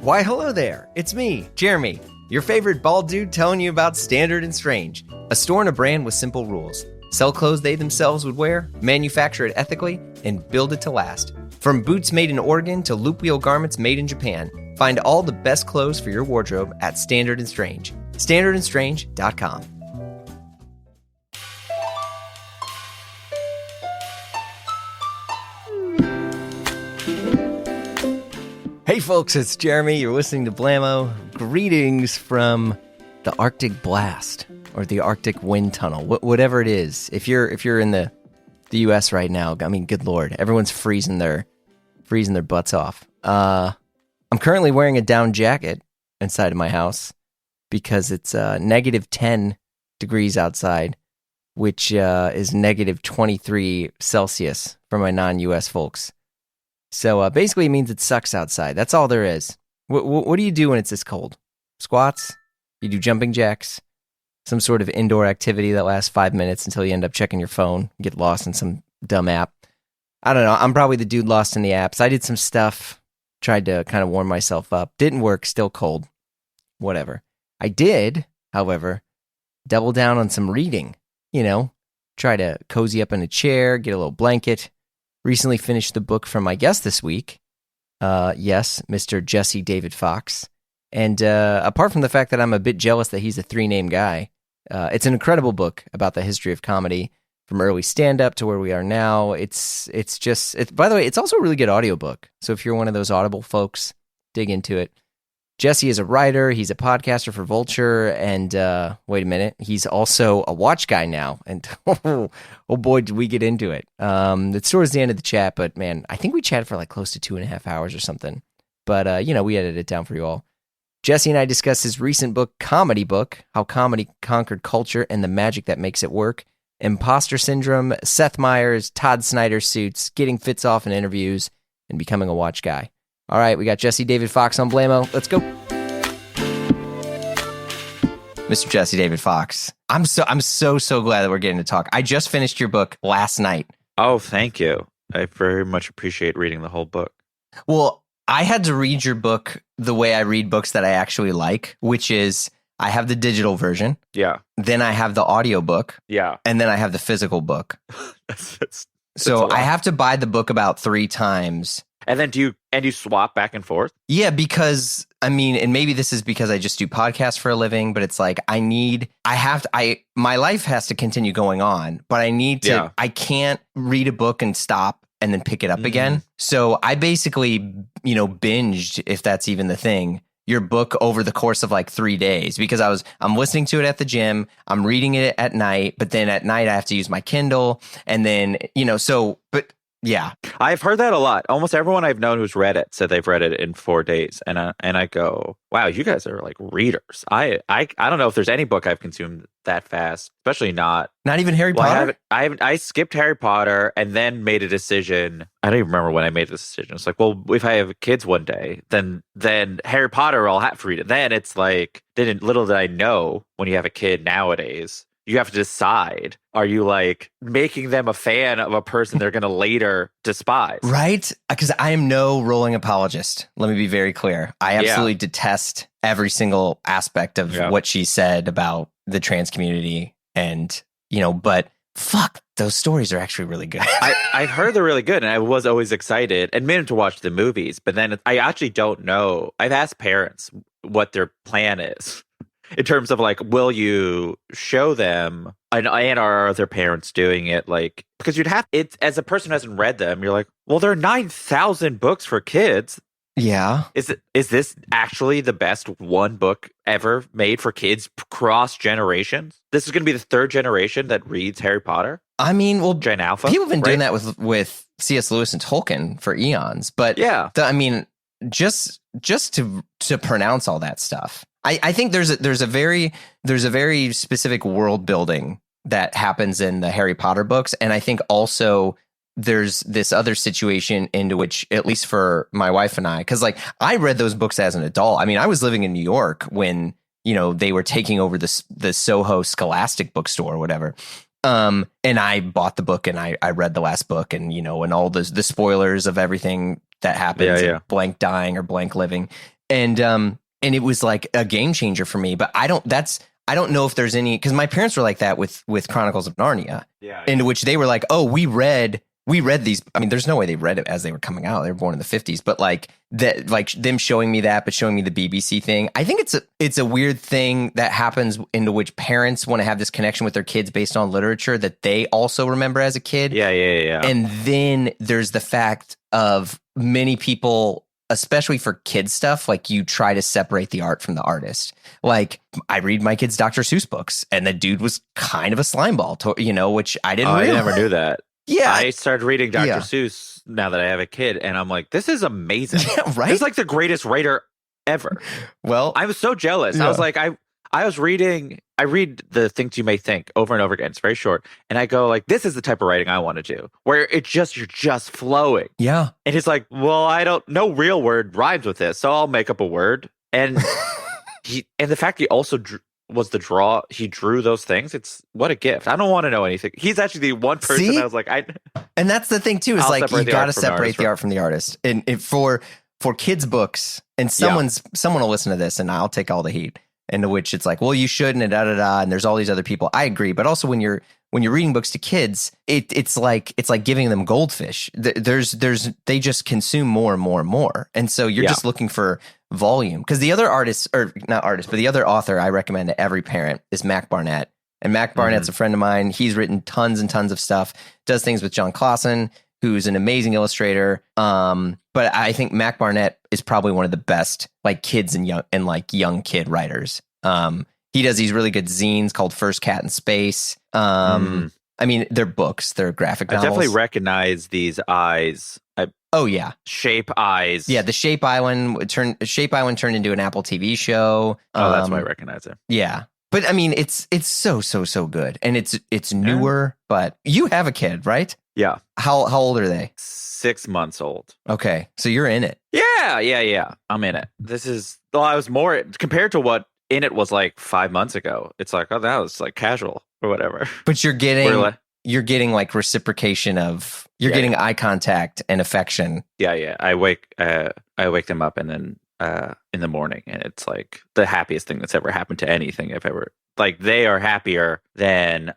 Why, hello there. It's me, Jeremy, your favorite bald dude telling you about Standard and Strange, a store and a brand with simple rules. Sell clothes they themselves would wear, manufacture it ethically, and build it to last. From boots made in Oregon to loop wheel garments made in Japan, find all the best clothes for your wardrobe at Standard and Strange. StandardandStrange.com. Hey folks, it's Jeremy. You're listening to Blammo. Greetings from the Arctic blast or the Arctic wind tunnel, whatever it is. If you're in the U.S. right now, I mean, good lord, everyone's freezing their butts off. I'm currently wearing a down jacket inside of my house because it's negative 10 degrees outside, which is negative 23 Celsius for my non-U.S. folks. So basically it means it sucks outside. That's all there is. What do you do when it's this cold? Squats? You do jumping jacks? Some sort of indoor activity that lasts 5 minutes until you end up checking your phone, get lost in some dumb app. I don't know. I'm probably the dude lost in the apps. I did some stuff, tried to kind of warm myself up. Didn't work, still cold. Whatever. I did, however, double down on some reading. Try to cozy up in a chair, get a little blanket. Recently finished the book from my guest this week. Yes, Mr. Jesse David Fox. And apart from the fact that I'm a bit jealous that he's a three-name guy, it's an incredible book about the history of comedy from early stand-up to where we are now. It's by the way, it's also a really good audiobook. So if you're one of those Audible folks, dig into it. Jesse is a writer. He's a podcaster for Vulture. And wait a minute, he's also a watch guy now. And oh boy, did we get into it. It's towards the end of the chat, but man, I think we chatted for like close to 2.5 hours or something. But, we edited it down for you all. Jesse and I discussed his recent book, Comedy Book, How Comedy Conquered Culture and the Magic That Makes It Work, Imposter Syndrome, Seth Meyers, Todd Snyder suits, getting fits off in interviews, and becoming a watch guy. All right, we got Jesse David Fox on Blammo. Let's go. Mr. Jesse David Fox, I'm so glad that we're getting to talk. I just finished your book last night. Oh, thank you. I very much appreciate reading the whole book. Well, I had to read your book the way I read books that I actually like, which is I have the digital version. Yeah. Then I have the audio book. Yeah. And then I have the physical book. that's so I have to buy the book about 3 times. And then do you swap back and forth? Yeah, because and maybe this is because I just do podcasts for a living, but it's like my life has to continue going on, but I can't read a book and stop and then pick it up again. So I basically, binged, if that's even the thing, your book over the course of like 3 days because I'm listening to it at the gym, I'm reading it at night, but then at night I have to use my Kindle and then, yeah. I've heard that a lot. Almost everyone I've known who's read it said they've read it in 4 days. And I go, wow, you guys are like readers. I don't know if there's any book I've consumed that fast, especially not even Harry Potter. I skipped Harry Potter and then made a decision. I don't even remember when I made this decision. It's like, well, if I have kids one day, then Harry Potter I'll have to read it. Then it's like, little did I know when you have a kid nowadays, you have to decide, are you like making them a fan of a person they're going to later despise? Right? Because I am no Rowling apologist. Let me be very clear. I absolutely detest every single aspect of what she said about the trans community. And, but fuck, those stories are actually really good. I've heard they're really good. And I was always excited and meant to watch the movies. But then I actually don't know. I've asked parents what their plan is. In terms of like, will you show them and are other parents doing it? Like, because you'd have it as a person who hasn't read them, you're like, well, there are 9,000 books for kids. Yeah. Is this actually the best one book ever made for kids cross generations? This is going to be the 3rd generation that reads Harry Potter. Gen Alpha. People have been doing that with C.S. Lewis and Tolkien for eons. But yeah, just to pronounce all that stuff. I think there's a very specific world building that happens in the Harry Potter books, and I think also there's this other situation into which, at least for my wife and I, because like I read those books as an adult. I was living in New York when they were taking over the Soho Scholastic bookstore or whatever. And I bought the book and I read the last book and and all the spoilers of everything that happens, blank dying or blank living. and it was like a game changer for me. But I don't know if there's any, because my parents were like that with Chronicles of Narnia, into which they were like, oh, we read these. I mean, there's no way they read it as they were coming out. They were born in the 50s, but like that, like them showing me that, but showing me the BBC thing. I think it's a weird thing that happens into which parents want to have this connection with their kids based on literature that they also remember as a kid. Yeah. And then there's the fact of many people, especially for kids stuff, like you try to separate the art from the artist. Like I read my kids' Dr. Seuss books, and the dude was kind of a slimeball, which I didn't realize. I never knew that. Yeah. I started reading Dr. Seuss now that I have a kid, and I'm like, this is amazing. Yeah, right? This is like the greatest writer ever. Well, I was so jealous. Yeah. I was like, I read The Things You May Think over and over again. It's very short. And I go like, this is the type of writing I want to do, where you're just flowing. Yeah. And he's like, well, no real word rhymes with this, so I'll make up a word. And and the fact he also he drew those things. It's what a gift. I don't want to know anything. He's actually the one person. See? I was like, and that's the thing too, is like you got to separate the art from the artist. And for kids' books, and someone will listen to this, and I'll take all the heat. Into which it's like, well, you shouldn't, and and there's all these other people. I agree, but also when you're reading books to kids, it's like giving them goldfish. They just consume more and more and more, and so you're just looking for volume. Because the other the other author I recommend to every parent is Mac Barnett. And Mac Barnett's a friend of mine. He's written tons and tons of stuff. Does things with John Clausen, who's an amazing illustrator. But I think Mac Barnett is probably one of the best like kids and young kid writers. He does these really good zines called First Cat in Space. I mean, they're books, they're graphic novels. I definitely recognize these eyes. Shape Eyes. Yeah, the Shape Eye one turned into an Apple TV show. Oh, that's why I recognize it. Yeah. But I mean, it's so good, and it's newer. But you have a kid, right? Yeah. How old are they? 6 months old. Okay, so you're in it. Yeah. I'm in it. I was more compared to what in it was like 5 months ago. It's like, oh, that was like casual or whatever. But you're getting like reciprocation of getting eye contact and affection. Yeah. I wake them up, and then in the morning, and it's like the happiest thing that's ever happened to anything I've ever. Like they are happier than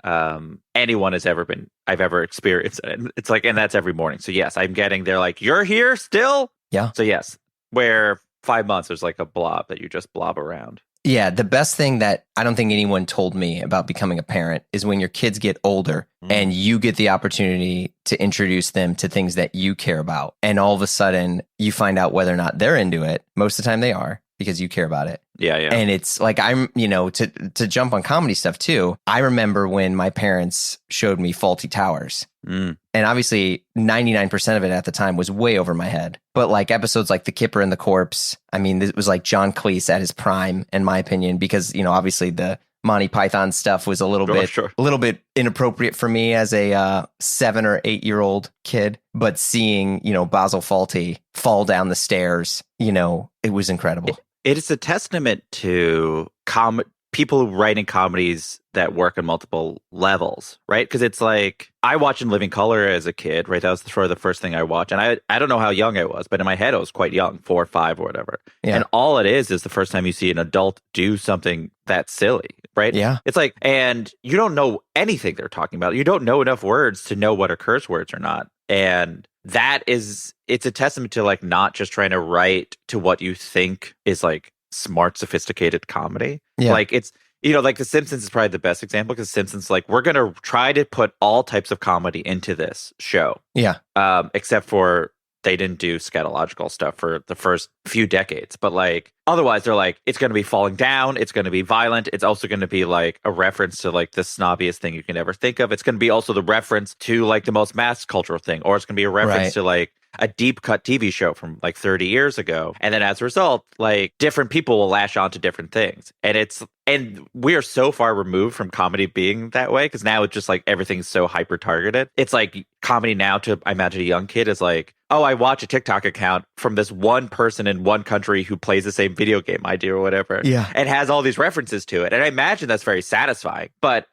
anyone I've ever experienced. And it's like, and that's every morning. So yes, they're like, you're here still? Yeah. So yes, where 5 months there's like a blob that you just blob around. Yeah, the best thing that I don't think anyone told me about becoming a parent is when your kids get older and you get the opportunity to introduce them to things that you care about. And all of a sudden you find out whether or not they're into it. Most of the time they are, because you care about it. Yeah. And it's like, to jump on comedy stuff too. I remember when my parents showed me Faulty Towers. And obviously 99% of it at the time was way over my head. But like episodes like The Kipper and the Corpse, I mean, it was like John Cleese at his prime, in my opinion, because, obviously the Monty Python stuff was a little bit inappropriate for me as a 7 or 8 year old kid. But seeing, Basil Fawlty fall down the stairs, it was incredible. It is a testament to people writing comedies that work on multiple levels, right? Because it's like, I watched In Living Color as a kid, right? That was sort of the first thing I watched. And I don't know how young I was, but in my head, I was quite young, 4 or 5 or whatever. Yeah. And all it is the first time you see an adult do something that silly, right? Yeah. It's like, and you don't know anything they're talking about. You don't know enough words to know what are curse words or not. And it's a testament to like not just trying to write to what you think is like smart, sophisticated comedy. Yeah. Like it's, like The Simpsons is probably the best example, because Simpsons, like, we're going to try to put all types of comedy into this show. Yeah. Except for they didn't do scatological stuff for the first few decades. But like, otherwise they're like, it's going to be falling down. It's going to be violent. It's also going to be like a reference to like the snobbiest thing you can ever think of. It's going to be also the reference to like the most mass cultural thing, or it's going to be a reference to like a deep cut TV show from like 30 years ago. And then as a result, like different people will lash on to different things. And we are so far removed from comedy being that way, because now it's just like everything's so hyper targeted. It's like comedy now, to I imagine a young kid, is like, oh, I watch a TikTok account from this one person in one country who plays the same video game I do or whatever. Yeah. And has all these references to it. And I imagine that's very satisfying. But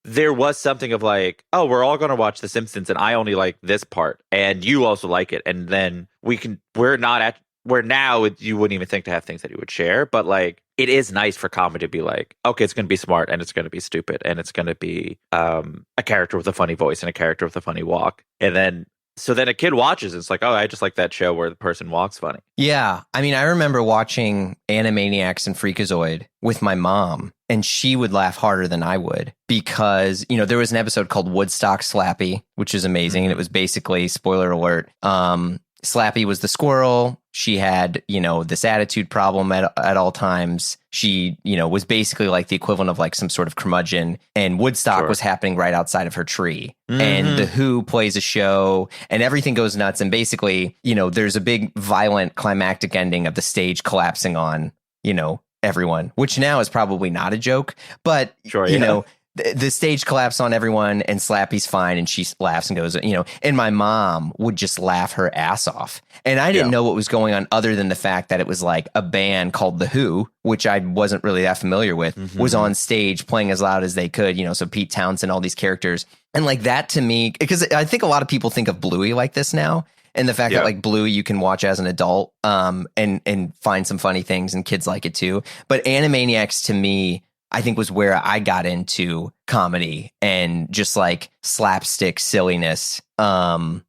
there was something of like, oh, we're all going to watch The Simpsons and I only like this part and you also like it. And then we're not where now you wouldn't even think to have things that you would share, but like it is nice for comedy to be like, okay, it's going to be smart and it's going to be stupid and it's going to be a character with a funny voice and a character with a funny walk. And then so then a kid watches and it's like, oh, I just like that show where the person walks funny. Yeah. I mean, I remember watching Animaniacs and Freakazoid with my mom, and she would laugh harder than I would because, you know, there was an episode called Woodstock Slappy, which is amazing. And it was basically, spoiler alert, Slappy was the squirrel. She had, you know, this attitude problem at all times. She, you know, was basically like the equivalent of like some sort of curmudgeon, and Woodstock was happening right outside of her tree. And The Who plays a show and everything goes nuts. And basically, you know, there's a big violent climactic ending of the stage collapsing on, you know, everyone, which now is probably not a joke, but you know, the stage collapsed on everyone and Slappy's fine and she laughs and goes, you know, and my mom would just laugh her ass off. And I didn't know what was going on other than the fact that it was like a band called The Who, which I wasn't really that familiar with, was on stage playing as loud as they could, you know, so Pete Townsend, all these characters. And like that to me, because I think a lot of people think of Bluey like this now. And the fact that like Bluey you can watch as an adult and find some funny things and kids like it too. But Animaniacs to me, I think was where I got into comedy and just like slapstick silliness. And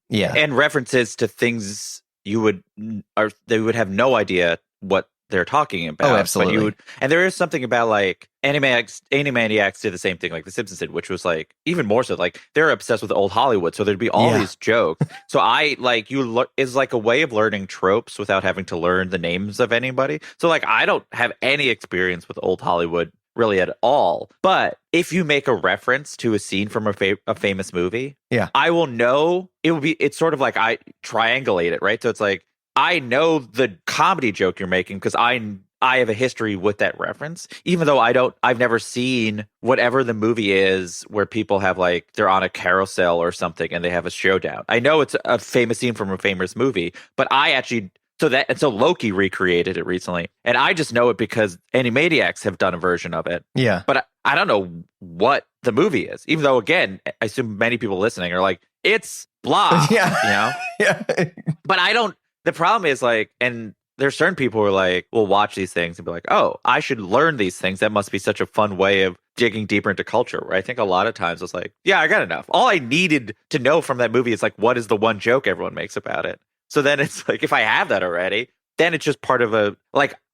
references to things they would have no idea what they're talking about. Oh, absolutely. And there is something about like Animaniacs did the same thing like The Simpsons did, which was like even more so like they're obsessed with old Hollywood. So there'd be all these jokes. So it's like a way of learning tropes without having to learn the names of anybody. So like I don't have any experience with old Hollywood really at all. But if you make a reference to a scene from a famous movie, I will know it's sort of like I triangulate it, right? So it's like, I know the comedy joke you're making because I have a history with that reference, even though I've never seen whatever the movie is where people have like, they're on a carousel or something and they have a showdown. I know it's a famous scene from a famous movie, but so Loki recreated it recently, and I just know it because Animaniacs have done a version of it. Yeah, but I don't know what the movie is. Even though, again, I assume many people listening are like, it's blah. You know. But I don't. The problem is like, and there's certain people who are like, will watch these things and be like, oh, I should learn these things. That must be such a fun way of digging deeper into culture. Where I think a lot of times it's like, yeah, I got enough. All I needed to know from that movie is like, what is the one joke everyone makes about it? So then it's like, if I have that already, then it's just part of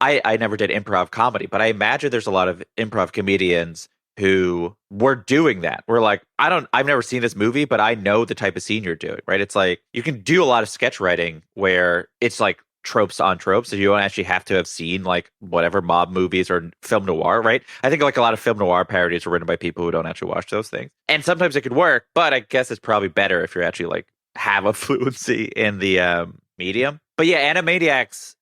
I never did improv comedy, but I imagine there's a lot of improv comedians who were doing that. We're like, I've never seen this movie, but I know the type of scene you're doing, right? It's like, you can do a lot of sketch writing where it's like tropes on tropes. So you don't actually have to have seen like whatever mob movies or film noir, right? I think like a lot of film noir parodies are written by people who don't actually watch those things. And sometimes it could work, but I guess it's probably better if you're actually like, have a fluency in the medium. But yeah, Animaniacs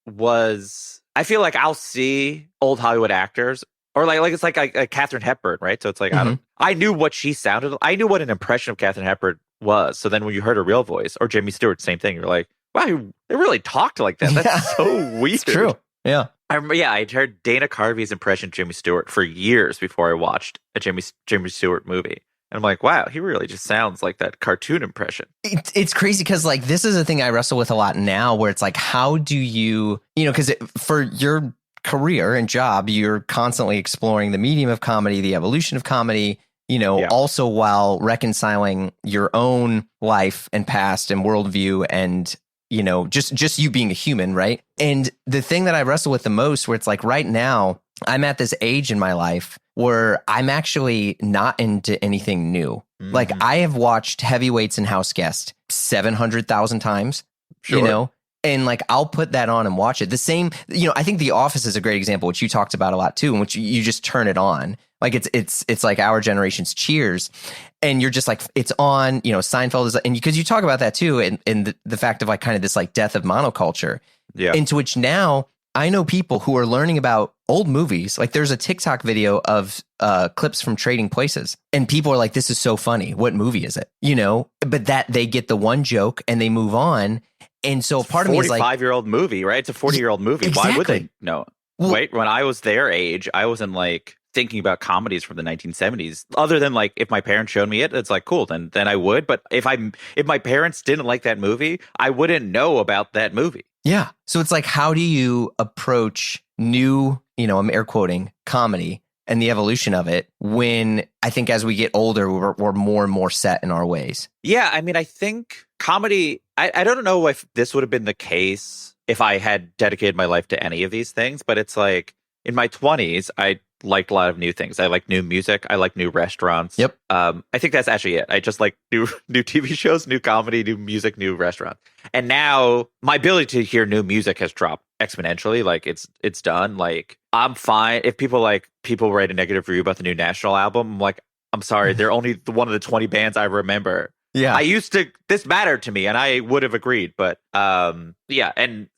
I feel like I'll see old Hollywood actors or like it's like a Katharine Hepburn, right? So it's like, I knew what she sounded. I knew what an impression of Katharine Hepburn was. So then when you heard her real voice or Jimmy Stewart, same thing. You're like, wow, they really talked like that. That's so weird. It's true. Yeah. I'd heard Dana Carvey's impression of Jimmy Stewart for years before I watched a Jimmy Stewart movie. And I'm like, wow, he really just sounds like that cartoon impression. It's crazy because like this is a thing I wrestle with a lot now where it's like, how do you know, because for your career and job, you're constantly exploring the medium of comedy, the evolution of comedy, you know, also while reconciling your own life and past and worldview and, you know, just you being a human, right? And the thing that I wrestle with the most where it's like right now, I'm at this age in my life where I'm actually not into anything new. Like I have watched Heavyweights and House Guest 700,000 times, you know, and like I'll put that on and watch it. The same, you know, I think The Office is a great example, which you talked about a lot too, in which you just turn it on. Like it's like our generation's Cheers, and you're just like it's on. You know, Seinfeld is, and because you talk about that too, and the fact of like kind of this like death of monoculture, into which now I know people who are learning about old movies. Like there's a TikTok video of clips from Trading Places, and people are like, "This is so funny. What movie is it?" You know, but that they get the one joke and they move on. And so part of me is like, 45-year-old movie, right? It's a 40-year-old movie. Exactly. Why would they? No, wait. When I was their age, I wasn't like thinking about comedies from the 1970s. Other than like, if my parents showed me it, it's like cool. Then I would. But if my parents didn't like that movie, I wouldn't know about that movie. Yeah. So it's like, how do you approach new, I'm air quoting, comedy and the evolution of it when I think as we get older, we're more and more set in our ways? Yeah, I mean, I think comedy, I don't know if this would have been the case if I had dedicated my life to any of these things, but it's like in my 20s, I liked a lot of new things. I like new music. I like new restaurants. Yep. I think that's actually it. I just like new TV shows, new comedy, new music, new restaurants. And now my ability to hear new music has dropped exponentially. Like it's done. Like I'm fine if people write a negative review about the new National album. I'm like, I'm sorry, they're only one of the 20 bands I remember. Yeah. This mattered to me and I would have agreed, but yeah. And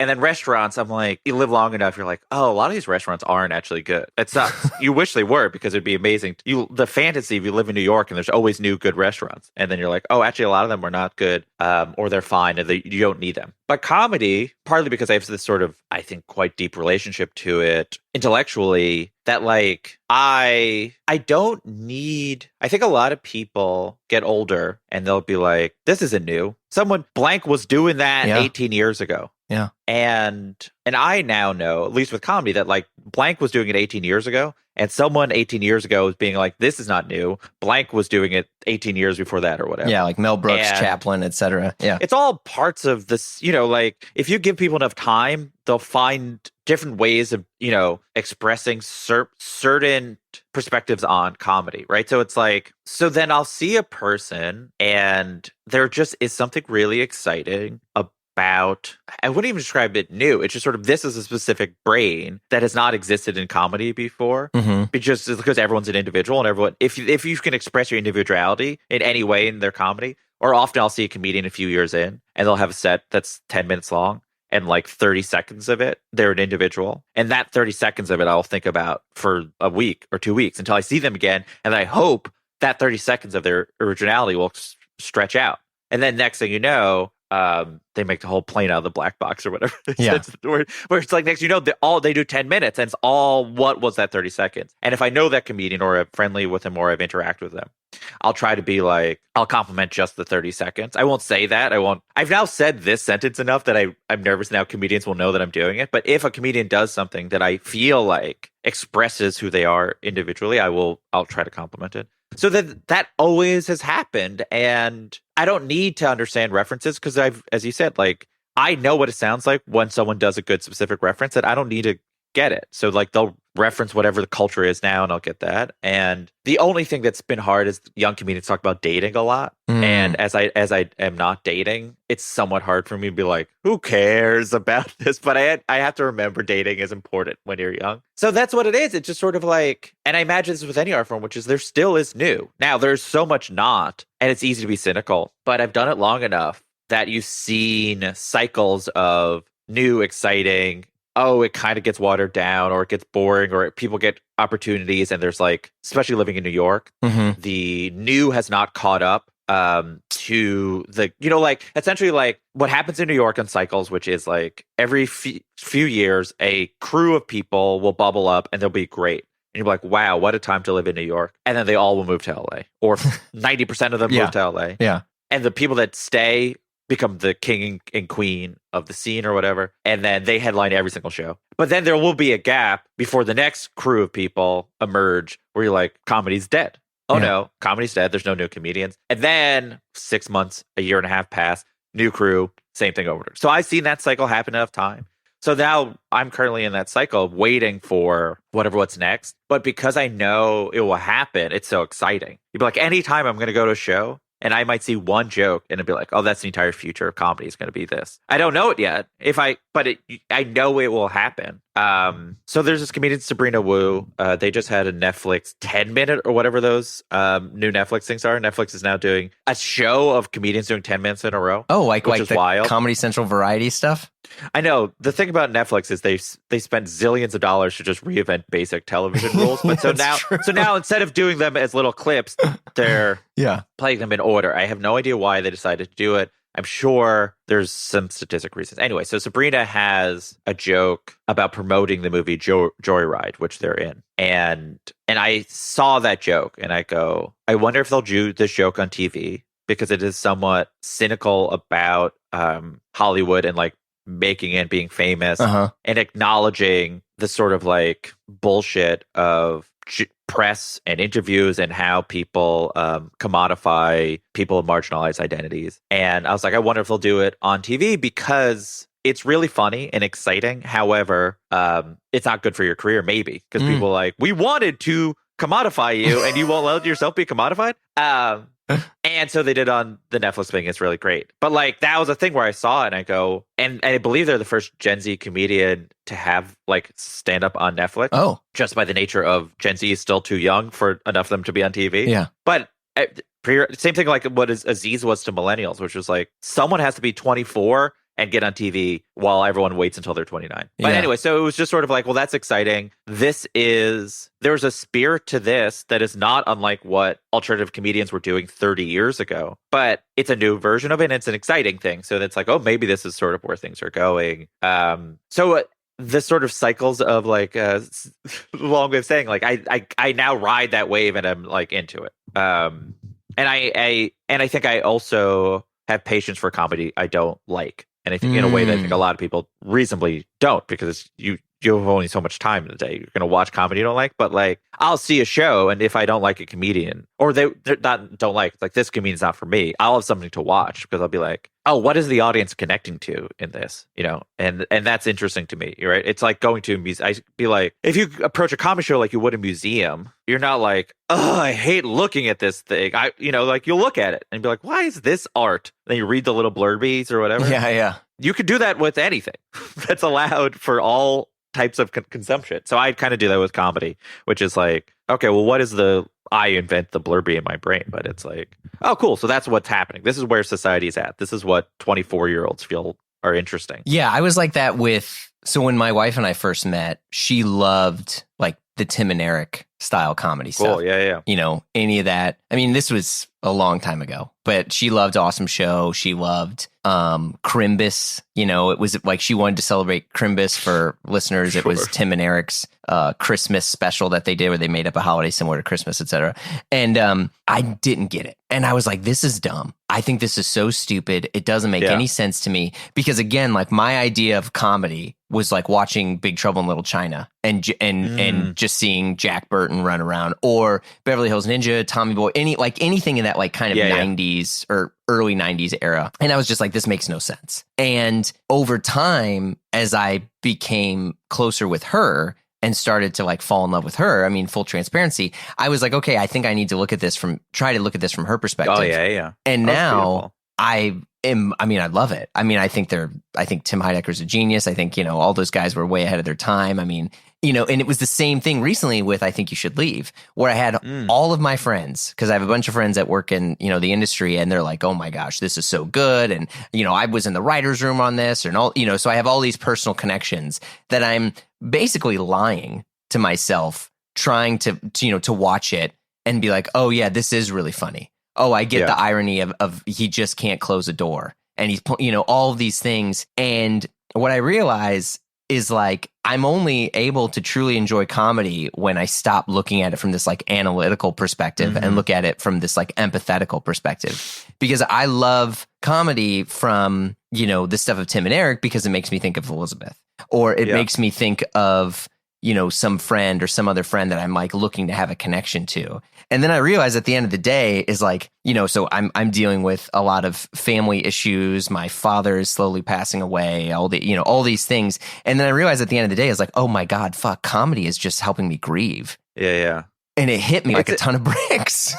then restaurants, I'm like, you live long enough, you're like, oh, a lot of these restaurants aren't actually good. It sucks. You wish they were because it'd be amazing. The fantasy of you live in New York and there's always new good restaurants. And then you're like, oh, actually a lot of them are not good, or they're fine and you don't need them. But comedy, partly because I have this sort of, I think, quite deep relationship to it intellectually, that like I don't need. I think a lot of people get older and they'll be like, this isn't new. Someone blank was doing that 18 years ago. Yeah. And I now know, at least with comedy, that like blank was doing it 18 years ago. And someone 18 years ago was being like, this is not new. Blank was doing it 18 years before that or whatever. Yeah, like Mel Brooks, Chaplin, etc. Yeah. It's all parts of this, like if you give people enough time, they'll find different ways of, expressing certain perspectives on comedy, right? So it's like, so then I'll see a person and there just is something really exciting about, I wouldn't even describe it new. It's just sort of, this is a specific brain that has not existed in comedy before. Mm-hmm. Because everyone's an individual and everyone, if you can express your individuality in any way in their comedy, or often I'll see a comedian a few years in and they'll have a set that's 10 minutes long and like 30 seconds of it, they're an individual. And that 30 seconds of it, I'll think about for a week or 2 weeks until I see them again. And I hope that 30 seconds of their originality will stretch out. And then next thing you know, they make the whole plane out of the black box or whatever. Yeah. where it's like, next, they do 10 minutes and it's all, what was that 30 seconds? And if I know that comedian or I'm friendly with him or I've interacted with them, I'll try to be like, I'll compliment just the 30 seconds. I won't say that. I've now said this sentence enough that I'm nervous now comedians will know that I'm doing it. But if a comedian does something that I feel like expresses who they are individually, I'll try to compliment it. So that always has happened. And I don't need to understand references because as you said, like, I know what it sounds like when someone does a good specific reference that I don't need to get it. So like they'll reference whatever the culture is now and I'll get that. And the only thing that's been hard is young comedians talk about dating a lot. And as I am not dating, it's somewhat hard for me to be like, who cares about this? But I have to remember dating is important when you're young. So that's what it is. It's just sort of like, and I imagine this with any art form, which is there still is new. Now there's so much not, and it's easy to be cynical, but I've done it long enough that you've seen cycles of new, exciting, it kind of gets watered down or it gets boring or people get opportunities. And there's like, especially living in New York, the new has not caught up to the, like essentially like what happens in New York on cycles, which is like every few years, a crew of people will bubble up and they'll be great. And you're like, wow, what a time to live in New York. And then they all will move to LA or 90% of them move to LA. Yeah. And the people that stay become the king and queen of the scene or whatever. And then they headline every single show. But then there will be a gap before the next crew of people emerge where you're like, comedy's dead. Oh no, comedy's dead. There's no new comedians. And then 6 months, a year and a half pass, new crew, same thing over. So I've seen that cycle happen enough time. So now I'm currently in that cycle of waiting for what's next. But because I know it will happen, it's so exciting. You'd be like, anytime I'm going to go to a show, and I might see one joke and it'd be like, oh, that's the entire future of comedy is going to be this. I don't know it yet. I know it will happen. So there's this comedian, Sabrina Wu. They just had a Netflix 10-minute or whatever those new Netflix things are. Netflix is now doing a show of comedians doing 10 minutes in a row. Oh, which is the wild. Comedy Central variety stuff? I know. The thing about Netflix is they spent zillions of dollars to just reinvent basic television rules. But so now instead of doing them as little clips, they're playing them in order. I have no idea why they decided to do it. I'm sure there's some statistic reasons. Anyway, so Sabrina has a joke about promoting the movie Joyride, which they're in. And I saw that joke and I go, I wonder if they'll do this joke on TV because it is somewhat cynical about Hollywood and like making it, being famous, Uh-huh. and acknowledging the sort of like bullshit of press and interviews and how people commodify people of marginalized identities. And I was like, I wonder if they'll do it on TV because it's really funny and exciting. However, it's not good for your career, maybe, because people are like, we wanted to commodify you and you won't let yourself be commodified. And so they did on the Netflix thing. It's really great. But like that was a thing where I saw it and I go, and I believe they're the first Gen Z comedian to have like stand up on Netflix. Oh, just by the nature of Gen Z is still too young for enough of them to be on TV. Yeah. But same thing like what Aziz was to millennials, which was like someone has to be 24 and get on TV while everyone waits until they're 29. But anyway, so it was just sort of like, well, that's exciting. There's a spirit to this that is not unlike what alternative comedians were doing 30 years ago, but it's a new version of it and it's an exciting thing. So it's like, oh, maybe this is sort of where things are going. The sort of cycles of like long way of saying like I now ride that wave and I'm like into it. And I think I also have patience for comedy I don't like. And I think in a way that I think a lot of people reasonably don't, because you have only so much time in the day. You're going to watch comedy you don't like, but like I'll see a show, and if I don't like a comedian, or they're not don't like this comedian's not for me, I'll have something to watch because I'll be like, oh, what is the audience connecting to in this? You know, and that's interesting to me, right? It's like going to a museum. I'd be like, if you approach a comedy show like you would a museum, you're not like, oh, I hate looking at this thing. Like you'll look at it and be like, why is this art? Then you read the little blurbies or whatever. Yeah. You could do that with anything that's allowed for all types of consumption. So I kind of do that with comedy, which is like, okay, well, what is I invent the blurby in my brain, but it's like, oh, cool. So that's what's happening. This is where society is at. This is what 24-year-olds feel are interesting. Yeah, I was like that so when my wife and I first met, she loved like the Tim and Eric style comedy stuff. Cool, yeah. You know, any of that. I mean, this was a long time ago, but she loved Awesome Show. She loved Crimbus. You know, it was like she wanted to celebrate Crimbus for listeners. Sure. It was Tim and Eric's Christmas special that they did where they made up a holiday similar to Christmas, etc. And I didn't get it. And I was like, this is dumb. I think this is so stupid. It doesn't make any sense to me. Because again, like my idea of comedy was like watching Big Trouble in Little China and just seeing Jack Burton run around, or Beverly Hills Ninja, Tommy Boy, anything in that like kind of 90s or early 90s era. And I was just like, this makes no sense. And over time, as I became closer with her and started to like fall in love with her, I mean, full transparency, I was like, okay, I think I need to try to look at this from her perspective. Oh, yeah. And now I love it. I mean, I think Tim Heidecker's a genius. I think, all those guys were way ahead of their time. I mean, and it was the same thing recently with I Think You Should Leave, where I had all of my friends, because I have a bunch of friends that work in, the industry, and they're like, oh my gosh, this is so good. And, I was in the writer's room on this and all, so I have all these personal connections that I'm basically lying to myself, trying to watch it and be like, oh yeah, this is really funny. Oh, I get the irony of he just can't close a door, and he's, all of these things. And what I realize is like, I'm only able to truly enjoy comedy when I stop looking at it from this like analytical perspective and look at it from this like empathetical perspective, because I love comedy from, the stuff of Tim and Eric because it makes me think of Elizabeth, or it makes me think of, some friend or some other friend that I'm like looking to have a connection to. And then I realize at the end of the day is like, so I'm dealing with a lot of family issues. My father is slowly passing away, all these things. And then I realize at the end of the day is like, oh my God, fuck, comedy is just helping me grieve. Yeah. And it hit me like a ton of bricks.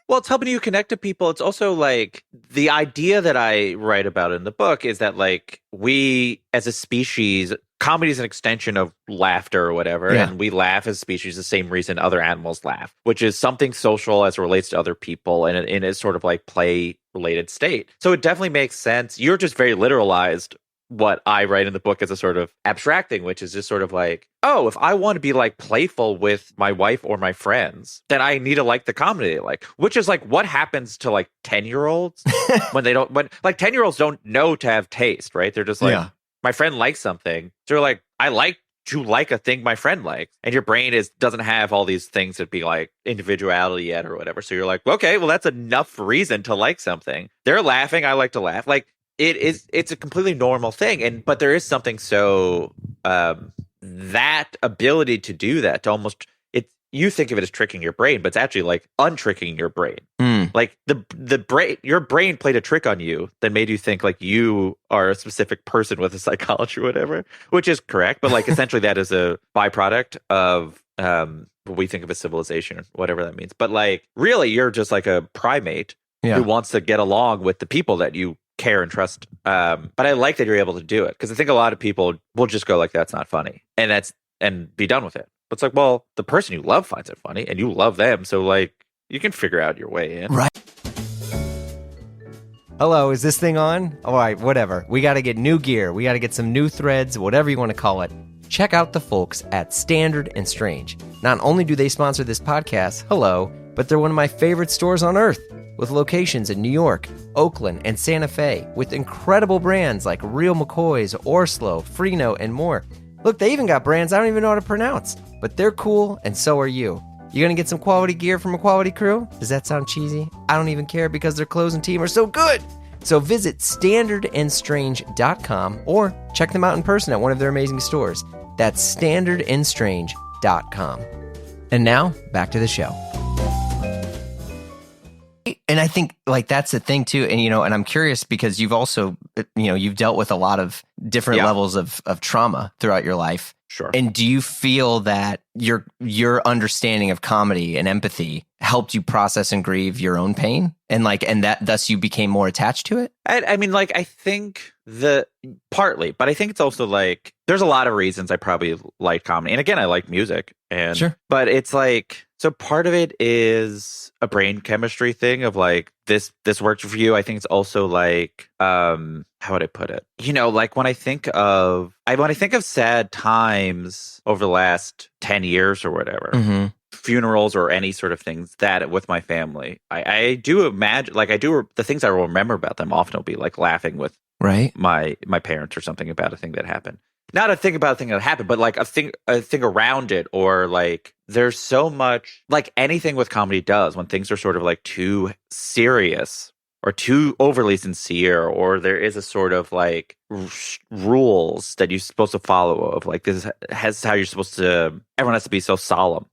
Well, it's helping you connect to people. It's also like the idea that I write about in the book is that like we as a species, comedy is an extension of laughter or whatever. Yeah. And we laugh as a species the same reason other animals laugh, which is something social as it relates to other people and in a sort of like play related state. So it definitely makes sense. You're just very literalized what I write in the book as a sort of abstract thing, which is just sort of like, oh, if I want to be like playful with my wife or my friends, then I need to like the comedy they like, which is like what happens to like 10-year-olds when 10-year-olds don't know to have taste, right? They're just like, my friend likes something. So they're like, I like to like a thing my friend likes. And your brain doesn't have all these things that be like individuality yet or whatever. So you're like, okay, well, that's enough reason to like something. They're laughing. I like to laugh. Like, it's a completely normal thing, but there is something so that ability to do that, to almost, you think of it as tricking your brain, but it's actually like untricking your brain. Like the brain, your brain played a trick on you that made you think like you are a specific person with a psychology or whatever, which is correct, but like essentially that is a byproduct of what we think of as civilization or whatever that means. But like really, you're just like a primate who wants to get along with the people that you care and trust. But I like that you're able to do it, because I think a lot of people will just go like, that's not funny, and be done with it. But it's like, well, the person you love finds it funny and you love them, so like you can figure out your way in. Right. Hello, is this thing on? All right, whatever. We got to get new gear. We got to get some new threads, whatever you want to call it. Check out the folks at Standard and Strange. Not only do they sponsor this podcast, hello, but they're one of my favorite stores on earth, with locations in New York, Oakland, and Santa Fe, with incredible brands like Real McCoy's, Orslo, Freno, and more. Look, they even got brands I don't even know how to pronounce, but they're cool, and so are you. You gonna get some quality gear from a quality crew? Does that sound cheesy? I don't even care, because their clothes and team are so good. So visit standardandstrange.com or check them out in person at one of their amazing stores. That's standardandstrange.com. And now, back to the show. And I think like that's the thing too. And, and I'm curious because you've also, you've dealt with a lot of different levels of trauma throughout your life. Sure. And do you feel that your understanding of comedy and empathy helped you process and grieve your own pain? And that thus you became more attached to it? I mean, like, I think partly, but I think it's also like, there's a lot of reasons I probably like comedy. And again, I like music. And sure. But it's like, so part of it is a brain chemistry thing of like, this works for you. I think it's also like, how would I put it? Like when I think of sad times over the last 10 years or whatever, funerals or any sort of things that with my family, I do imagine, like the things I will remember about them often will be like laughing with my parents or something about a thing that happened. Not a thing about a thing that happened, but like a thing around it, or like there's so much, like anything with comedy does when things are sort of like too serious or too overly sincere, or there is a sort of like rules that you're supposed to follow of like, this is how you're supposed to, everyone has to be so solemn.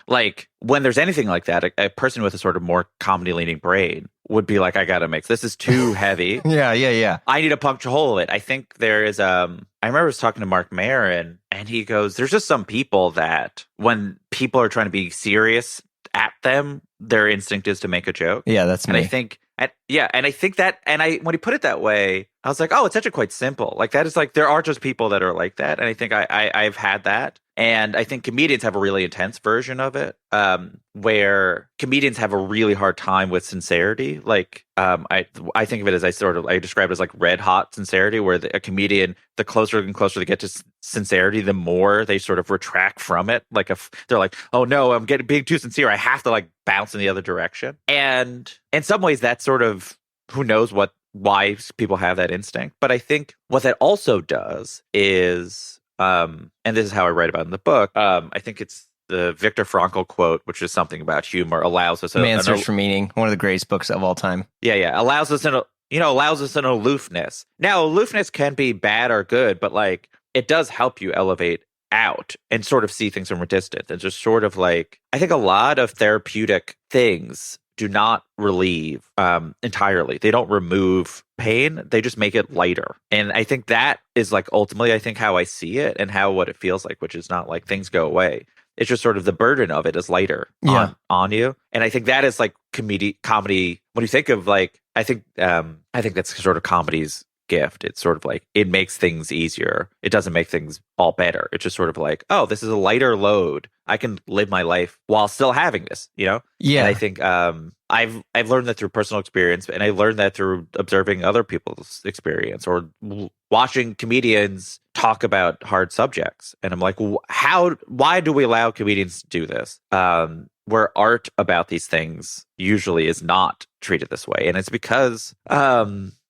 Like when there's anything like that, a person with a sort of more comedy leaning brain would be like, I gotta mix, this is too heavy. Yeah. I need to puncture a hole in it. I think there is, I remember I was talking to Mark Maron, and he goes, there's just some people that when people are trying to be serious at them, their instinct is to make a joke. Yeah, that's me. And I think, when he put it that way, I was like, oh, it's actually quite simple. Like that is like, there are just people that are like that. And I think I've had that. And I think comedians have a really intense version of it, where comedians have a really hard time with sincerity. Like, I think of it as I describe it as like red hot sincerity, where a comedian, the closer and closer they get to sincerity, the more they sort of retract from it. Like if they're like, oh no, I'm being too sincere, I have to like bounce in the other direction. And in some ways that's sort of, who knows why people have that instinct. But I think what that also does is, and this is how I write about it in the book, I think it's the Viktor Frankl quote, which is something about humor, allows us Man's Search for Meaning, one of the greatest books of all time. Yeah, allows us an aloofness. Now, aloofness can be bad or good, but like it does help you elevate out and sort of see things from a distance. And just sort of like, I think a lot of therapeutic things do not relieve entirely. They don't remove pain. They just make it lighter. And I think that is like ultimately, I think how I see it and what it feels like, which is not like things go away. It's just sort of the burden of it is lighter on you. And I think that is like comedy. When you think of like, I think that's sort of comedy's gift. It's sort of like, it makes things easier. It doesn't make things all better. It's just sort of like, oh, this is a lighter load. I can live my life while still having this, Yeah. And I think I've learned that through personal experience, and I learned that through observing other people's experience or watching comedians talk about hard subjects. And I'm like, why do we allow comedians to do this? Where art about these things usually is not treated this way. And it's because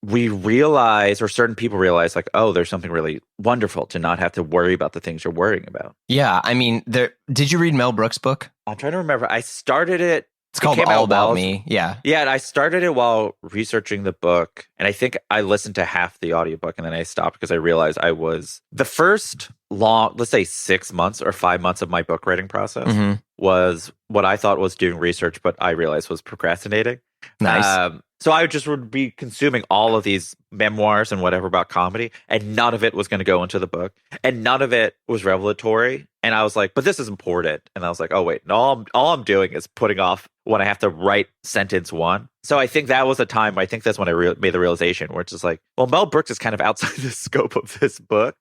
we realize, or certain people realize, like, oh, there's something really wonderful to not have to worry about the things you're worrying about. Yeah, I mean, did you read Mel Brooks' book? I'm trying to remember. I started it It's called came All out About while- Me. Yeah. Yeah, and I started it while researching the book, and I think I listened to half the audiobook and then I stopped because I realized I was the first let's say 6 months or 5 months of my book writing process was what I thought was doing research, but I realized was procrastinating. Nice. So I just would be consuming all of these memoirs and whatever about comedy, and none of it was going to go into the book, and none of it was revelatory. And I was like, but this is important. And I was like, oh, wait, no, all I'm doing is putting off when I have to write sentence one. So I think that was a time, I think that's when I made the realization where it's just like, well, Mel Brooks is kind of outside the scope of this book.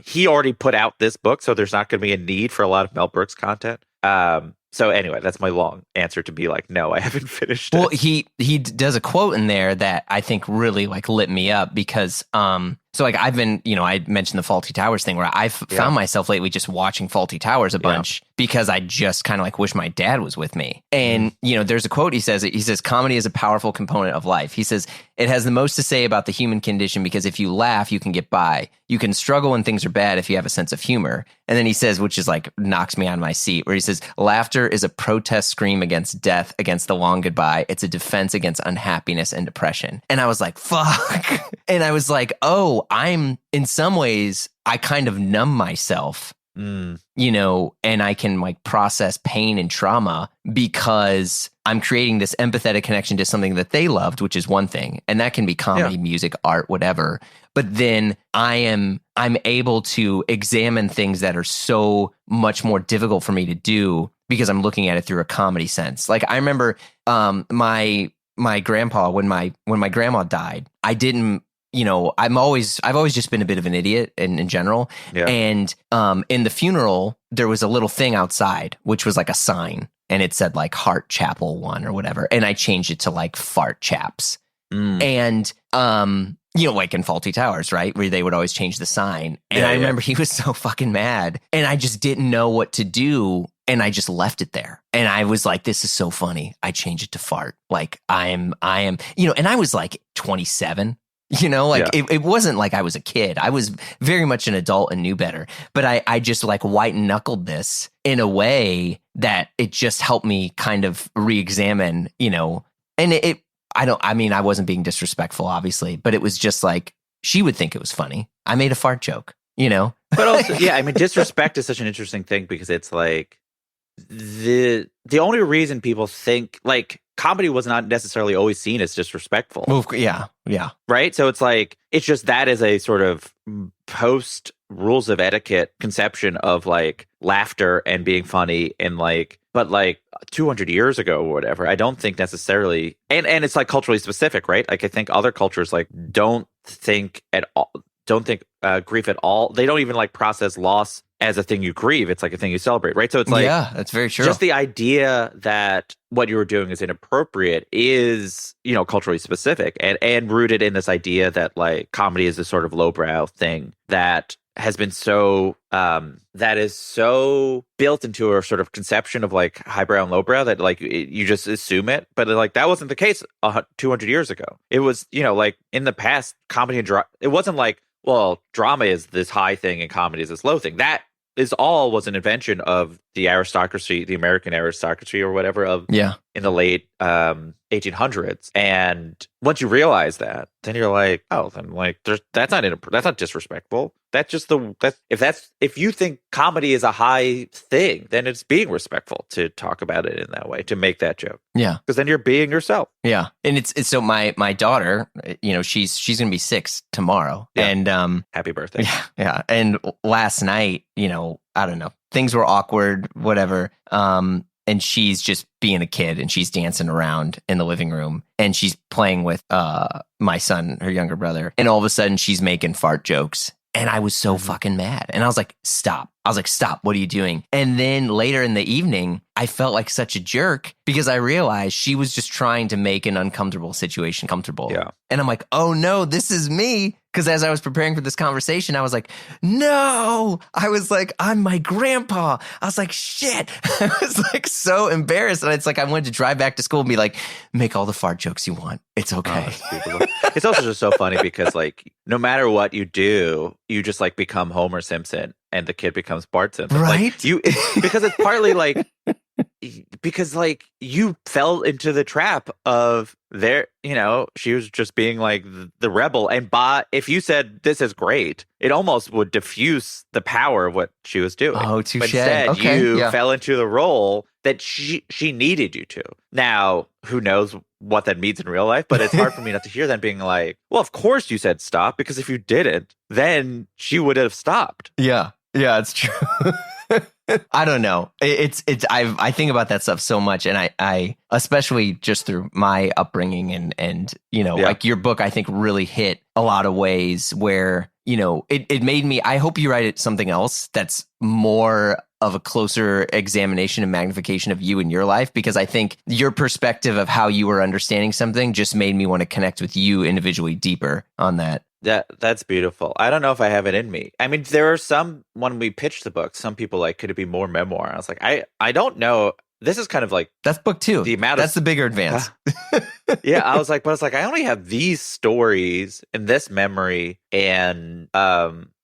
He already put out this book, so there's not going to be a need for a lot of Mel Brooks content. So anyway, that's my long answer to be like, no, I haven't finished it. Well, he does a quote in there that I think really like lit me up because so like I've been, I mentioned the Fawlty Towers thing where I've found myself lately just watching Fawlty Towers a bunch because I just kind of like wish my dad was with me. And there's a quote he says comedy is a powerful component of life. He says it has the most to say about the human condition because if you laugh, you can get by. You can struggle when things are bad if you have a sense of humor. And then he says, which is like knocks me out of my seat, where he says laughter is a protest scream against death, against the long goodbye. It's a defense against unhappiness and depression. And I was like, fuck. And I was like, oh, I'm in some ways, I kind of numb myself, and I can like process pain and trauma because I'm creating this empathetic connection to something that they loved, which is one thing. And that can be comedy, music, art, whatever. But then I'm able to examine things that are so much more difficult for me to do because I'm looking at it through a comedy sense. Like I remember my grandpa, when my grandma died, I didn't, I've always just been a bit of an idiot in general. Yeah. And in the funeral, there was a little thing outside, which was like a sign, and it said like Heart Chapel 1 or whatever. And I changed it to like Fart Chaps. And like in Fawlty Towers, right? Where they would always change the sign. And I remember he was so fucking mad, and I just didn't know what to do. And I just left it there. And I was like, this is so funny. I changed it to fart. Like I am, and I was like 27. It wasn't like I was a kid. I was very much an adult and knew better. But I just like white knuckled this in a way that it just helped me kind of re-examine, and I wasn't being disrespectful, obviously, but it was just like, she would think it was funny. I made a fart joke, But also, disrespect is such an interesting thing because it's like the only reason people think like comedy was not necessarily always seen as disrespectful. Well, yeah. Right? So it's like, it's just that is a sort of post rules of etiquette conception of like laughter and being funny and like, but like 200 years ago or whatever, I don't think necessarily, and it's like culturally specific, right? Like I think other cultures like don't think grief at all. They don't even like process loss as a thing you grieve. It's like a thing you celebrate, right? So it's like, yeah, that's very true. Just the idea that what you were doing is inappropriate is, culturally specific and rooted in this idea that like comedy is this sort of lowbrow thing that has been so that is so built into a sort of conception of like highbrow and lowbrow that like you just assume it, but like that wasn't the case 200 years ago. It was like in the past, comedy and drama, it wasn't like, well, drama is this high thing and comedy is this low thing. That was an invention of the aristocracy, the American aristocracy or whatever in the late 1800s. And once you realize that, then you're like, oh, then like that's not disrespectful. That's just if you think comedy is a high thing, then it's being respectful to talk about it in that way, to make that joke. Yeah. Because then you're being yourself. Yeah. And it's so my daughter, she's going to be 6 tomorrow. Yeah. And happy birthday. Yeah. Yeah. And last night, I don't know, things were awkward, whatever. And she's just being a kid and she's dancing around in the living room and she's playing with my son, her younger brother. And all of a sudden she's making fart jokes. And I was so fucking mad. And I was like, stop. What are you doing? And then later in the evening, I felt like such a jerk because I realized she was just trying to make an uncomfortable situation comfortable. Yeah. And I'm like, oh no, this is me. Because as I was preparing for this conversation, I was like, no. I was like, I'm my grandpa. I was like, shit. I was like so embarrassed. And it's like I wanted to drive back to school and be like, make all the fart jokes you want. It's okay. It's also just so funny because like no matter what you do, you just like become Homer Simpson and the kid becomes Bart Simpson. Right? Like, because it's partly like because like you fell into the trap of she was just being like the rebel, and if you said this is great, it almost would diffuse the power of what she was doing. Oh, touche. But instead, Okay, you fell into the role that she needed you to. Now, who knows what that means in real life, but it's hard for me not to hear that being like, well, of course you said stop, because if you didn't, then she would have stopped. Yeah, it's true. I don't know. I think about that stuff so much, and I especially just through my upbringing and like your book, I think really hit a lot of ways where, it made me, I hope you write something else that's more of a closer examination and magnification of you in your life, because I think your perspective of how you were understanding something just made me want to connect with you individually deeper on that. That's beautiful. I don't know if I have it in me. I mean, there are some, when we pitched the book, some people like, could it be more memoir? I was like, I don't know. This is kind of like, that's book 2. That's the bigger advance. Yeah, I was like, I only have these stories and this memory, and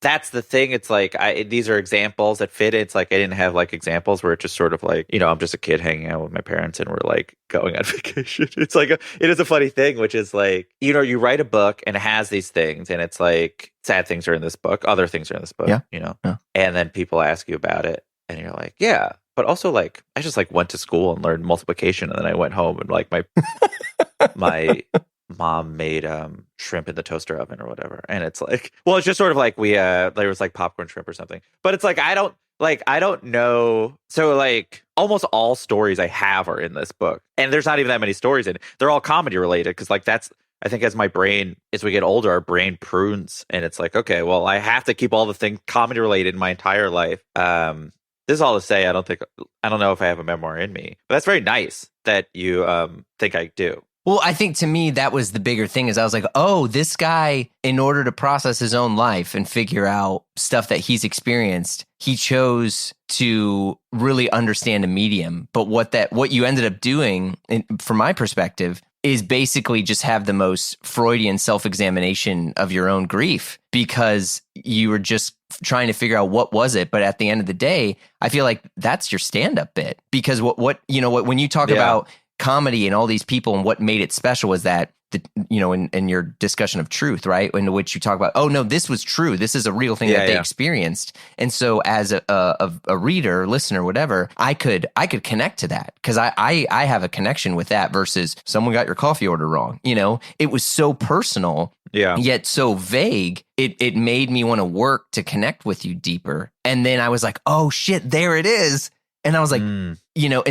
that's the thing. It's like these are examples that fit. It's like I didn't have like examples where it's just sort of like, I'm just a kid hanging out with my parents and we're like going on vacation. It's like it is a funny thing, which is like, you write a book and it has these things, and it's like sad things are in this book, other things are in this book, and then people ask you about it, and you're like, yeah. But also, like, I just like went to school and learned multiplication, and then I went home and like my mom made shrimp in the toaster oven or whatever, and it's like, well, it's just sort of like there was like popcorn shrimp or something. But it's like I don't know. So like almost all stories I have are in this book, and there's not even that many stories in it. They're all comedy related, because like that's, I think as we get older, our brain prunes, and it's like, okay, well, I have to keep all the things comedy related in my entire life. This is all to say, I don't know if I have a memoir in me, but that's very nice that you think I do. Well, I think to me, that was the bigger thing, is I was like, oh, this guy, in order to process his own life and figure out stuff that he's experienced, he chose to really understand a medium. But what you ended up doing, from my perspective, is basically just have the most Freudian self-examination of your own grief, because you were just trying to figure out what was it. But at the end of the day, I feel like that's your stand-up bit, because when you talk about comedy and all these people and what made it special was that, in your discussion of truth, right? In which you talk about, oh no, this was true. This is a real thing that they experienced. And so as a reader, listener, whatever, I could connect to that, because I have a connection with that versus someone got your coffee order wrong. It was so personal, yet so vague. It made me want to work to connect with you deeper. And then I was like, oh shit, there it is. And I was like, and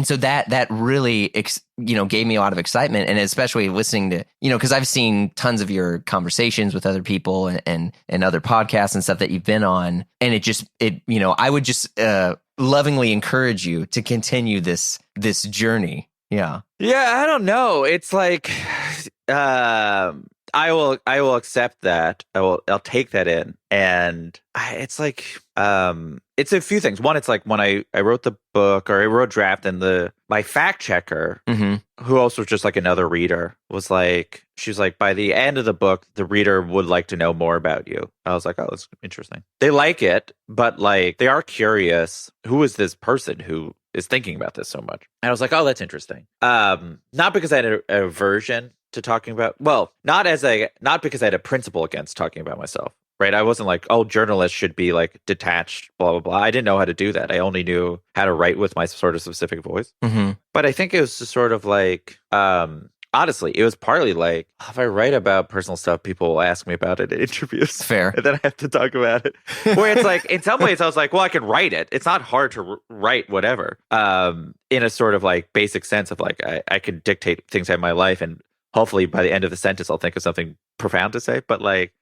so that really, gave me a lot of excitement. And especially listening to, because I've seen tons of your conversations with other people and other podcasts and stuff that you've been on. And I would just lovingly encourage you to continue this journey. Yeah. Yeah. I don't know. It's like, I will accept that. I'll take that in. And it's like, it's a few things. One, it's like when I wrote the book, or I wrote a draft, and my fact checker, who also was just like another reader, was like, she was like, by the end of the book, the reader would like to know more about you. I was like, oh, that's interesting. They like it, but like they are curious. Who is this person who is thinking about this so much? And I was like, oh, that's interesting. Not because I had an aversion to talking about, not because I had a principle against talking about myself. Right. I wasn't like, oh, journalists should be like detached, blah, blah, blah. I didn't know how to do that. I only knew how to write with my sort of specific voice. But I think it was just sort of like, honestly, it was partly like, if I write about personal stuff, people will ask me about it in interviews. Fair. And then I have to talk about it. Where it's like, in some ways, I was like, well, I can write it. It's not hard to write whatever. In a sort of like basic sense of like, I can dictate things in my life, and hopefully by the end of the sentence, I'll think of something profound to say. But like,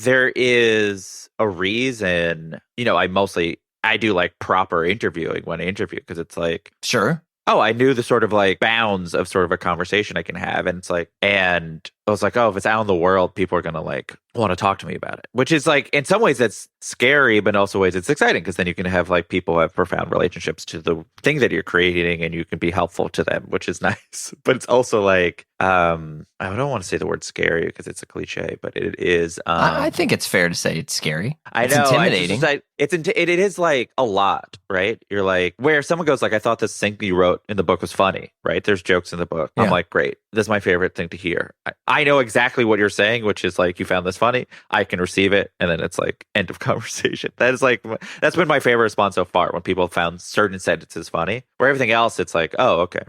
there is a reason, I do like proper interviewing when I interview, because it's like, sure. Oh, I knew the sort of like bounds of sort of a conversation I can have. And it's like, and I was like, oh, if it's out in the world, people are going to like want to talk to me about it, which is like, in some ways that's scary, but in also ways it's exciting, because then you can have like people have profound relationships to the thing that you're creating, and you can be helpful to them, which is nice. But it's also like, I don't want to say the word scary because it's a cliche, but it is. I think it's fair to say it's scary. It's intimidating. It is like a lot, right? You're like, where someone goes like, I thought this thing you wrote in the book was funny, right? There's jokes in the book. I'm like, great. This is my favorite thing to hear. I know exactly what you're saying, which is like, you found this funny. I can receive it. And then it's like, end of conversation. That's been my favorite response so far, when people found certain sentences funny. Where everything else, it's like, oh, okay.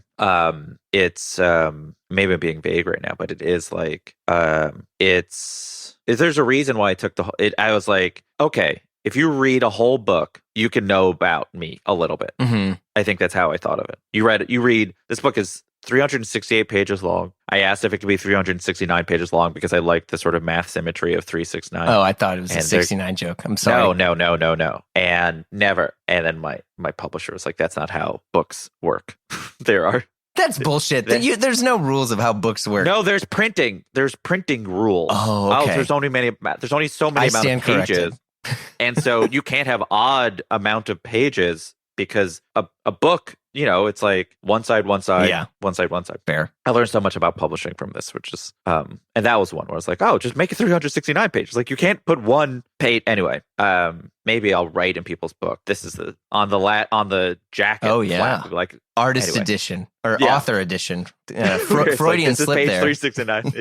It's maybe I'm being vague right now, but it is like, there's a reason why I took I was like, okay, if you read a whole book, you can know about me a little bit. Mm-hmm. I think that's how I thought of it. You read, this book is 368 pages long. I asked if it could be 369 pages long because I liked the sort of math symmetry of 369. Oh, I thought it was a 69 joke. I'm sorry. No. And never. And then my publisher was like, that's not how books work. That's bullshit. There's no rules of how books work. No, there's printing. There's printing rules. Oh, okay. There's only so many amount of pages. And so you can't have odd amount of pages, because a book, it's like one side, one side. Fair. I learned so much about publishing from this, which is, and that was one where I was like, oh, just make it 369 pages. Like, you can't put one page. Anyway, maybe I'll write in people's book. This is on the jacket. Oh, yeah. Flap, like artist edition or author edition. Freudian like, slip page there. 369.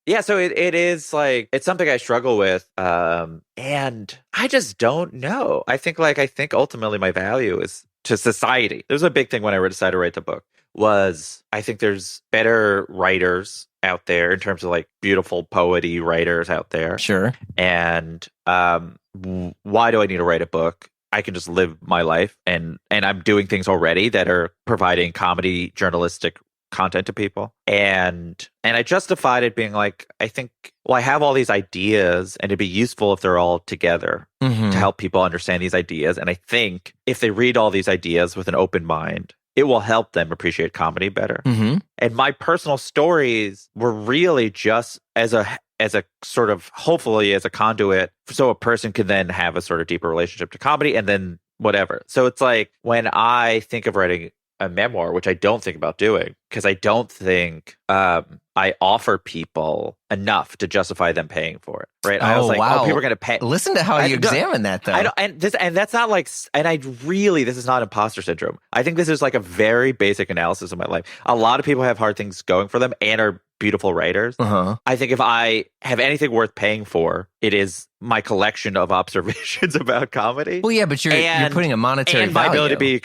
Yeah. So it is like, it's something I struggle with. And I just don't know. I think ultimately my value is to society. There's a big thing when I decided to write the book, was I think there's better writers out there in terms of like beautiful poety writers out there. Sure. And why do I need to write a book? I can just live my life, and I'm doing things already that are providing comedy journalistic content to people. And I justified it being like, I think, well, I have all these ideas, and it'd be useful if they're all together to help people understand these ideas. And I think if they read all these ideas with an open mind, it will help them appreciate comedy better. And my personal stories were really just as a sort of, hopefully as a conduit, so a person could then have a sort of deeper relationship to comedy, and then whatever. So it's like, when I think of writing a memoir, which I don't think about doing, because I don't think I offer people enough to justify them paying for it. Right? I was like, wow. Oh, people are going to pay. Listen to how you examine that, though. And that's not like, this is not imposter syndrome. I think this is like a very basic analysis of my life. A lot of people have hard things going for them and are beautiful writers. I think if I have anything worth paying for, it is my collection of observations about comedy. Well, yeah, but you're putting a monetary value. My ability to be,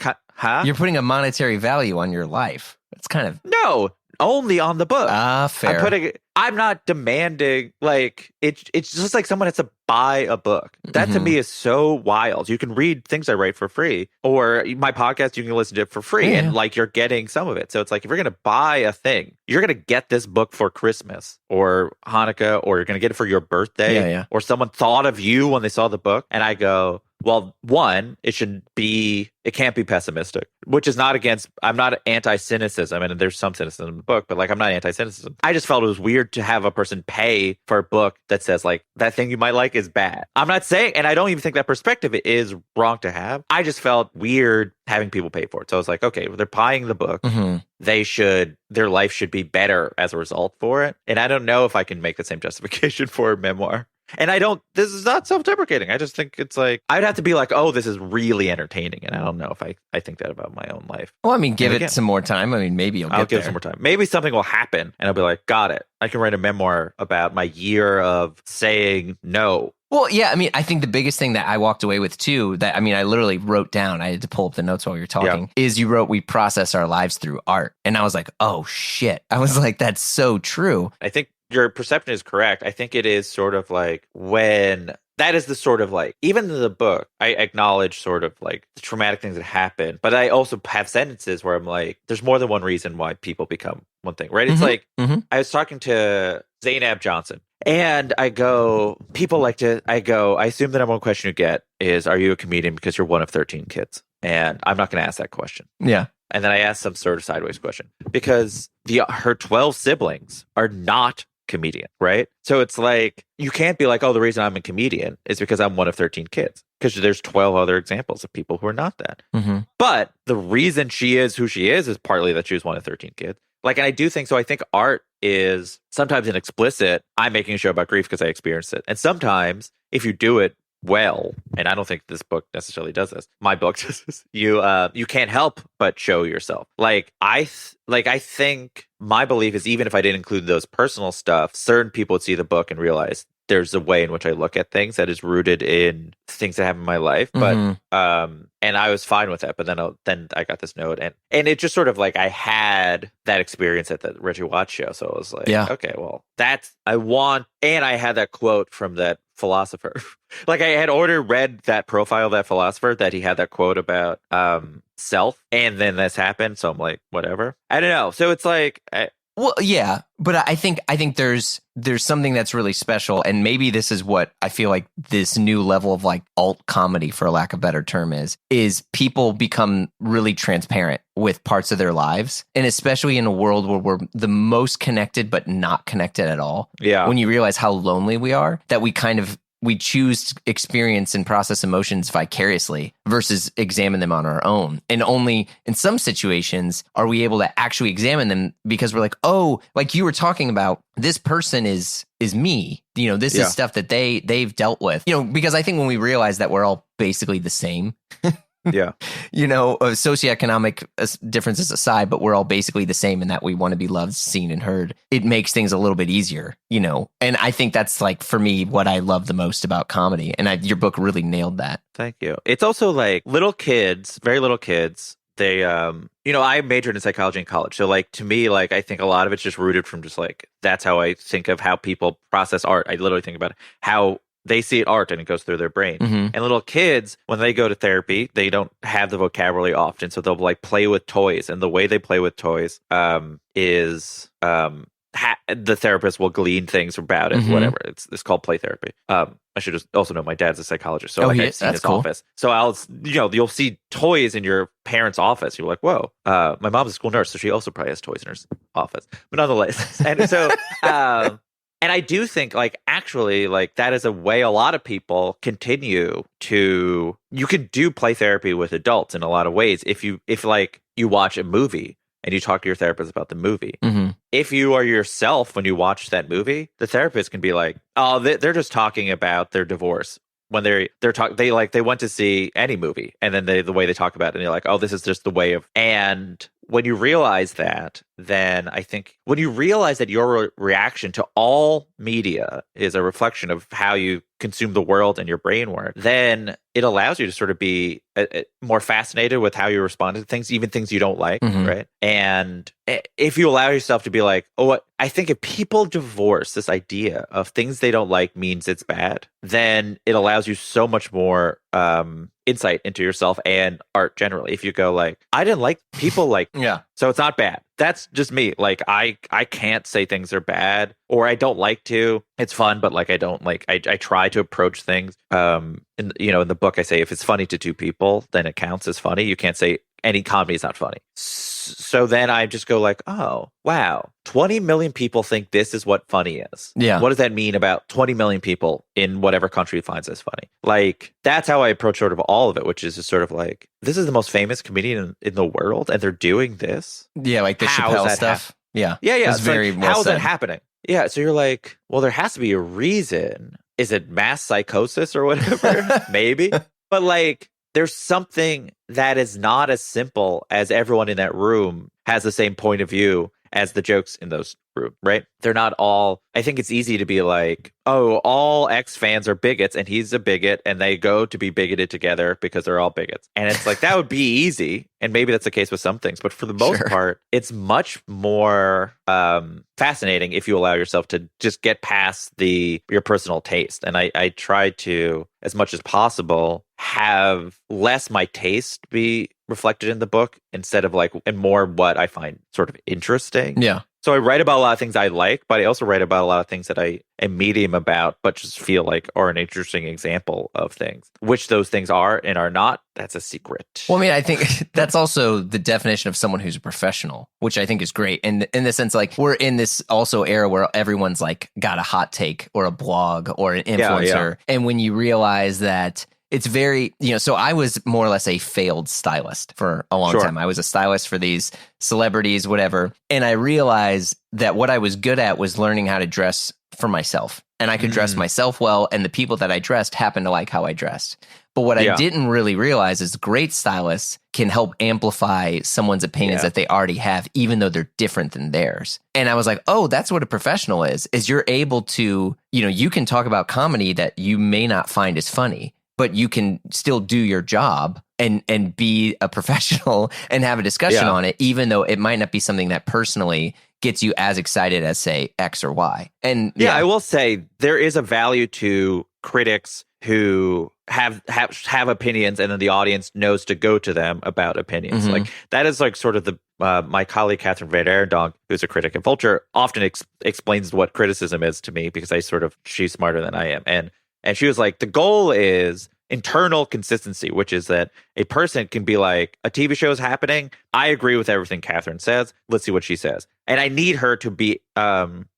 You're putting a monetary value on your life. It's kind of... No, only on the book. Fair. I'm not demanding, like, it's just like someone has to buy a book. That to me is so wild. You can read things I write for free, or my podcast, you can listen to it for free, and like, you're getting some of it. So it's like, if you're going to buy a thing, you're going to get this book for Christmas or Hanukkah, or you're going to get it for your birthday, or someone thought of you when they saw the book. And I go, well, one, it can't be pessimistic, which is not against, I'm not anti-cynicism, and there's some cynicism in the book, but like, I'm not anti-cynicism. I just felt it was weird to have a person pay for a book that says like, that thing you might like is bad. I'm not saying, and I don't even think that perspective is wrong to have. I just felt weird having people pay for it. So I was like, okay, well, they're buying the book. Their life should be better as a result for it. And I don't know if I can make the same justification for a memoir. And this is not self-deprecating. I just think it's like, I'd have to be like, oh, this is really entertaining. And I don't know if I think that about my own life. Well, I mean, give it some more time. I mean, maybe I'll give it some more time. Maybe something will happen and I'll be like, got it. I can write a memoir about my year of saying no. Well, yeah, I mean, I think the biggest thing that I walked away with too, I literally wrote down, I had to pull up the notes while you were talking, is you wrote, we process our lives through art. And I was like, oh shit. I was like, that's so true. I think your perception is correct. I think it is sort of like, when that is the sort of like, even in the book, I acknowledge sort of like the traumatic things that happen, but I also have sentences where I'm like, there's more than one reason why people become one thing, right? It's like, I was talking to Zainab Johnson, and I go, I assume the number one question you get is, are you a comedian because you're one of 13 kids? And I'm not going to ask that question. Yeah. And then I asked some sort of sideways question, because her 12 siblings are not comedian, right? So it's like, you can't be like, oh, the reason I'm a comedian is because I'm one of 13 kids. Because there's 12 other examples of people who are not that. Mm-hmm. But the reason she is who she is partly that she was one of 13 kids. Like, and I do think so. I think art is sometimes an explicit, I'm making a show about grief because I experienced it. And sometimes if you do it well, and I don't think this book necessarily does this, my book does this, you can't help but show yourself. Like I think my belief is, even if I didn't include those personal stuff, certain people would see the book and realize there's a way in which I look at things that is rooted in things that happen in my life. But and I was fine with that. But then I got this note, and it just sort of like, I had that experience at the Reggie Watts show, so I was like, okay, well, that's and I had that quote from that philosopher. Like, I had already read that profile of that philosopher, that he had that quote about self, and then this happened, so I'm like, whatever. I don't know. So it's like, well, yeah, but I think there's something that's really special, and maybe this is what I feel like this new level of like alt comedy, for lack of a better term, is people become really transparent with parts of their lives, and especially in a world where we're the most connected but not connected at all. Yeah, when you realize how lonely we are, that we choose to experience and process emotions vicariously versus examine them on our own. And only in some situations are we able to actually examine them, because we're like, oh, like you were talking about, this person is me. You know, this is stuff that they've dealt with. You know, because I think when we realize that we're all basically the same. Yeah. You know, socioeconomic differences aside, but we're all basically the same in that we want to be loved, seen, and heard. It makes things a little bit easier, you know? And I think that's like, for me, what I love the most about comedy. And your book really nailed that. Thank you. It's also like little kids, very little kids. They, you know, I majored in psychology in college. So like, to me, like, I think a lot of it's just rooted from just like, that's how I think of how people process art. I literally think about how they see it art and it goes through their brain. Mm-hmm. And little kids, when they go to therapy, they don't have the vocabulary often. So they'll like play with toys. And the way they play with toys is the therapist will glean things about it, whatever. It's called play therapy. I should just also know my dad's a psychologist. So like, I've seen his office. So you'll see toys in your parents' office. You're like, whoa, my mom's a school nurse, so she also probably has toys in her office. But nonetheless, and so and I do think, like, actually, like, that is a way a lot of people continue to. You can do play therapy with adults in a lot of ways. If you watch a movie and you talk to your therapist about the movie. Mm-hmm. If you are yourself when you watch that movie, the therapist can be like, oh, they're just talking about their divorce. When they went to see any movie, and then the way they talk about it, and they're like, oh, this is just the way of. And when you realize that, then I think when you realize that your reaction to all media is a reflection of how you consume the world and your brain work, then it allows you to sort of be more fascinated with how you respond to things, even things you don't like, right? And if you allow yourself to be like, oh, I think if people divorce this idea of things they don't like means it's bad, then it allows you so much more insight into yourself and art generally. If you go like, I didn't like people like, so it's not bad. That's just me. Like, I can't say things are bad, or I don't like to. It's fun, but like, I don't like, I try to approach things. In the book, I say if it's funny to two people, then it counts as funny. You can't say any comedy is not funny. So then I just go like, oh, wow, 20 million people think this is what funny is. Yeah. What does that mean about 20 million people in whatever country finds this funny? Like, that's how I approach sort of all of it, which is just sort of like, this is the most famous comedian in the world, and they're doing this? Yeah, like the Chappelle stuff. Yeah. It's very like, well how is said. that happening? Yeah, so you're like, well, there has to be a reason. Is it mass psychosis or whatever? Maybe. But like, there's something that is not as simple as everyone in that room has the same point of view as the jokes in those room, right? They're not all. I think it's easy to be like, oh, all X fans are bigots and he's a bigot and they go to be bigoted together because they're all bigots. And it's like, that would be easy. And maybe that's the case with some things. But for the most part, it's much more fascinating if you allow yourself to just get past your personal taste. And I try to, as much as possible, have less my taste be reflected in the book instead of like, and more what I find sort of interesting. Yeah. So I write about a lot of things I like, but I also write about a lot of things that I am medium about, but just feel like are an interesting example of things. Which those things are and are not, that's a secret. Well, I mean, I think that's also the definition of someone who's a professional, which I think is great. And in the sense, like, we're in this also era where everyone's like got a hot take or a blog or an influencer. And when you realize that it's very, so I was more or less a failed stylist for a long time. I was a stylist for these celebrities, whatever. And I realized that what I was good at was learning how to dress for myself. And I could dress myself well. And the people that I dressed happened to like how I dressed. But what I didn't really realize is great stylists can help amplify someone's opinions that they already have, even though they're different than theirs. And I was like, oh, that's what a professional is you're able to, you can talk about comedy that you may not find as funny, but you can still do your job and be a professional and have a discussion on it, even though it might not be something that personally gets you as excited as, say, X or Y. And I will say there is a value to critics who have opinions, and then the audience knows to go to them about opinions. Like that is like sort of the my colleague Catherine Van Arendonk, who's a critic at Vulture, often explains what criticism is to me, because she's smarter than I am, and she was like, the goal is internal consistency, which is that a person can be like, a TV show is happening. I agree with everything Catherine says. Let's see what she says. And I need her to be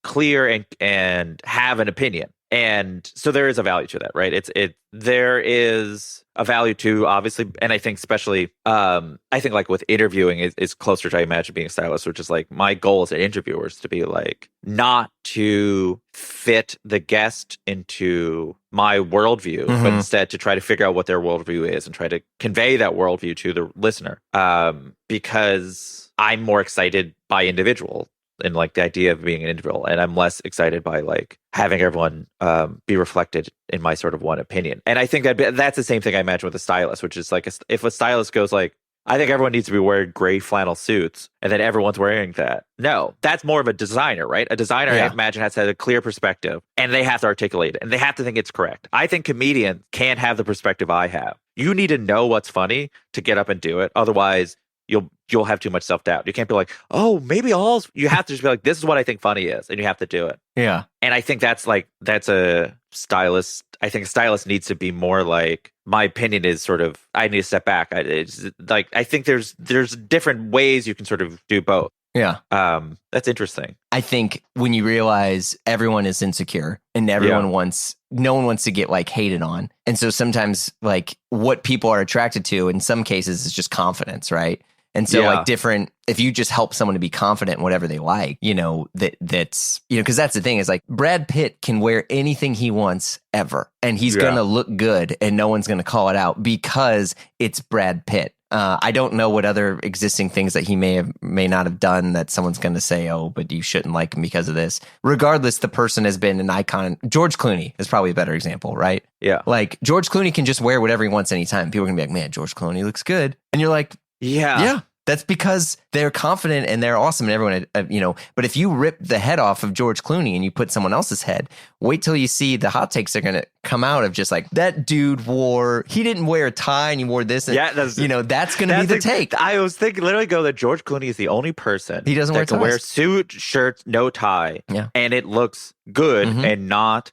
clear and have an opinion. And so there is a value to that, right? There is a value to, obviously, and I think especially, I think like with interviewing is closer to, I imagine, being a stylist, which is like my goal as an interviewer is to be like, not to fit the guest into my worldview, but instead to try to figure out what their worldview is and try to convey that worldview to the listener. Because I'm more excited by individual and like the idea of being an individual, and I'm less excited by like having everyone be reflected in my sort of one opinion. And I think that's the same thing I imagine with a stylist, which is like if a stylist goes like, I think everyone needs to be wearing gray flannel suits, and then everyone's wearing that. No, that's more of a designer, right? A designer, I imagine, has to have a clear perspective, and they have to articulate it, and they have to think it's correct. I think comedians can't have the perspective I have. You need to know what's funny to get up and do it. Otherwise, you'll have too much self-doubt. You can't be like, oh, maybe you have to just be like, this is what I think funny is, and you have to do it. Yeah. And I think that's a stylist. I think a stylist needs to be more like, my opinion is sort of, I need to step back. I think there's different ways you can sort of do both. Yeah. That's interesting. I think when you realize everyone is insecure and no one wants to get like hated on. And so sometimes like what people are attracted to in some cases is just confidence, right? And so like if you just help someone to be confident in whatever they like, that's, because that's the thing is like Brad Pitt can wear anything he wants ever, and he's going to look good and no one's going to call it out because it's Brad Pitt. I don't know what other existing things that he may not have done that someone's going to say, oh, but you shouldn't like him because of this. Regardless, the person has been an icon. George Clooney is probably a better example, right? Yeah. Like George Clooney can just wear whatever he wants anytime. People are going to be like, man, George Clooney looks good. And you're like, yeah. That's because they're confident and they're awesome and everyone, but if you rip the head off of George Clooney and you put someone else's head, wait till you see the hot takes are going to come out of just like, that dude he didn't wear a tie and he wore this. And, that's going to be the take. I was thinking literally that George Clooney is the only person he doesn't wear suit, shirt, no tie. Yeah. And it looks good and not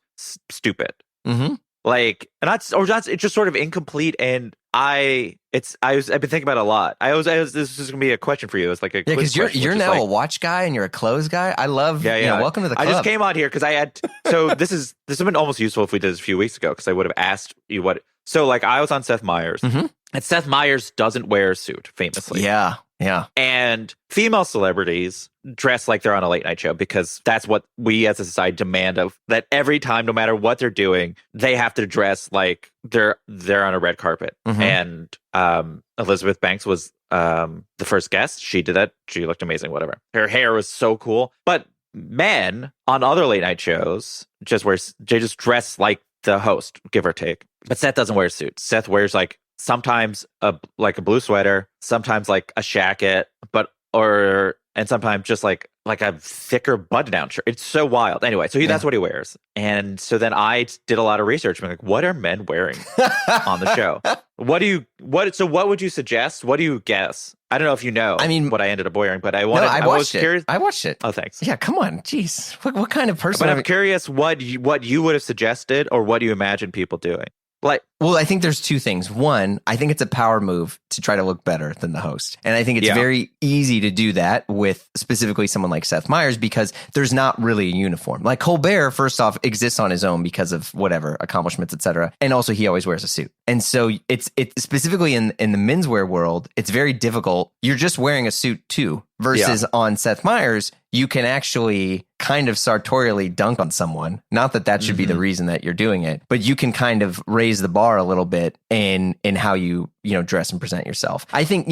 stupid. Mm-hmm. Like, it's just sort of incomplete. And I've been thinking about it a lot. This is gonna be a question for you. It's like a because you're now a watch guy and you're a clothes guy. I love welcome to the club. I just came on here because I had this would have been almost useful if we did this a few weeks ago, because I would have asked you what. So like I was on Seth Meyers, and Seth Meyers doesn't wear a suit famously. Yeah. And female celebrities dress like they're on a late night show because that's what we as a society demand of that every time, no matter what they're doing, they have to dress like they're on a red carpet. And Elizabeth Banks was the first guest. She did that. She looked amazing, whatever. Her hair was so cool. But men on other late night shows they just dress like the host, give or take. But Seth doesn't wear a suit. Seth wears like sometimes a blue sweater, sometimes like a jacket, and sometimes just like a thicker button-down shirt. It's so wild. Anyway, so that's what he wears. And so then I did a lot of research. I'm like, what are men wearing on the show? So what would you suggest? What do you guess I don't know if you know what I ended up wearing, but I was curious. I watched it. Oh, thanks. Yeah, come on. Jeez. What kind of person? But I'm curious what you would have suggested or what you imagine people doing. Well, I think there's two things. One, I think it's a power move to try to look better than the host. And I think it's very easy to do that with specifically someone like Seth Meyers because there's not really a uniform. Like Colbert, first off, exists on his own because of whatever accomplishments, etc. And also he always wears a suit. And so it's specifically in the menswear world, it's very difficult. You're just wearing a suit too. Versus on Seth Meyers, you can actually kind of sartorially dunk on someone. Not that should be the reason that you're doing it, but you can kind of raise the bar a little bit in how you dress and present yourself. I think,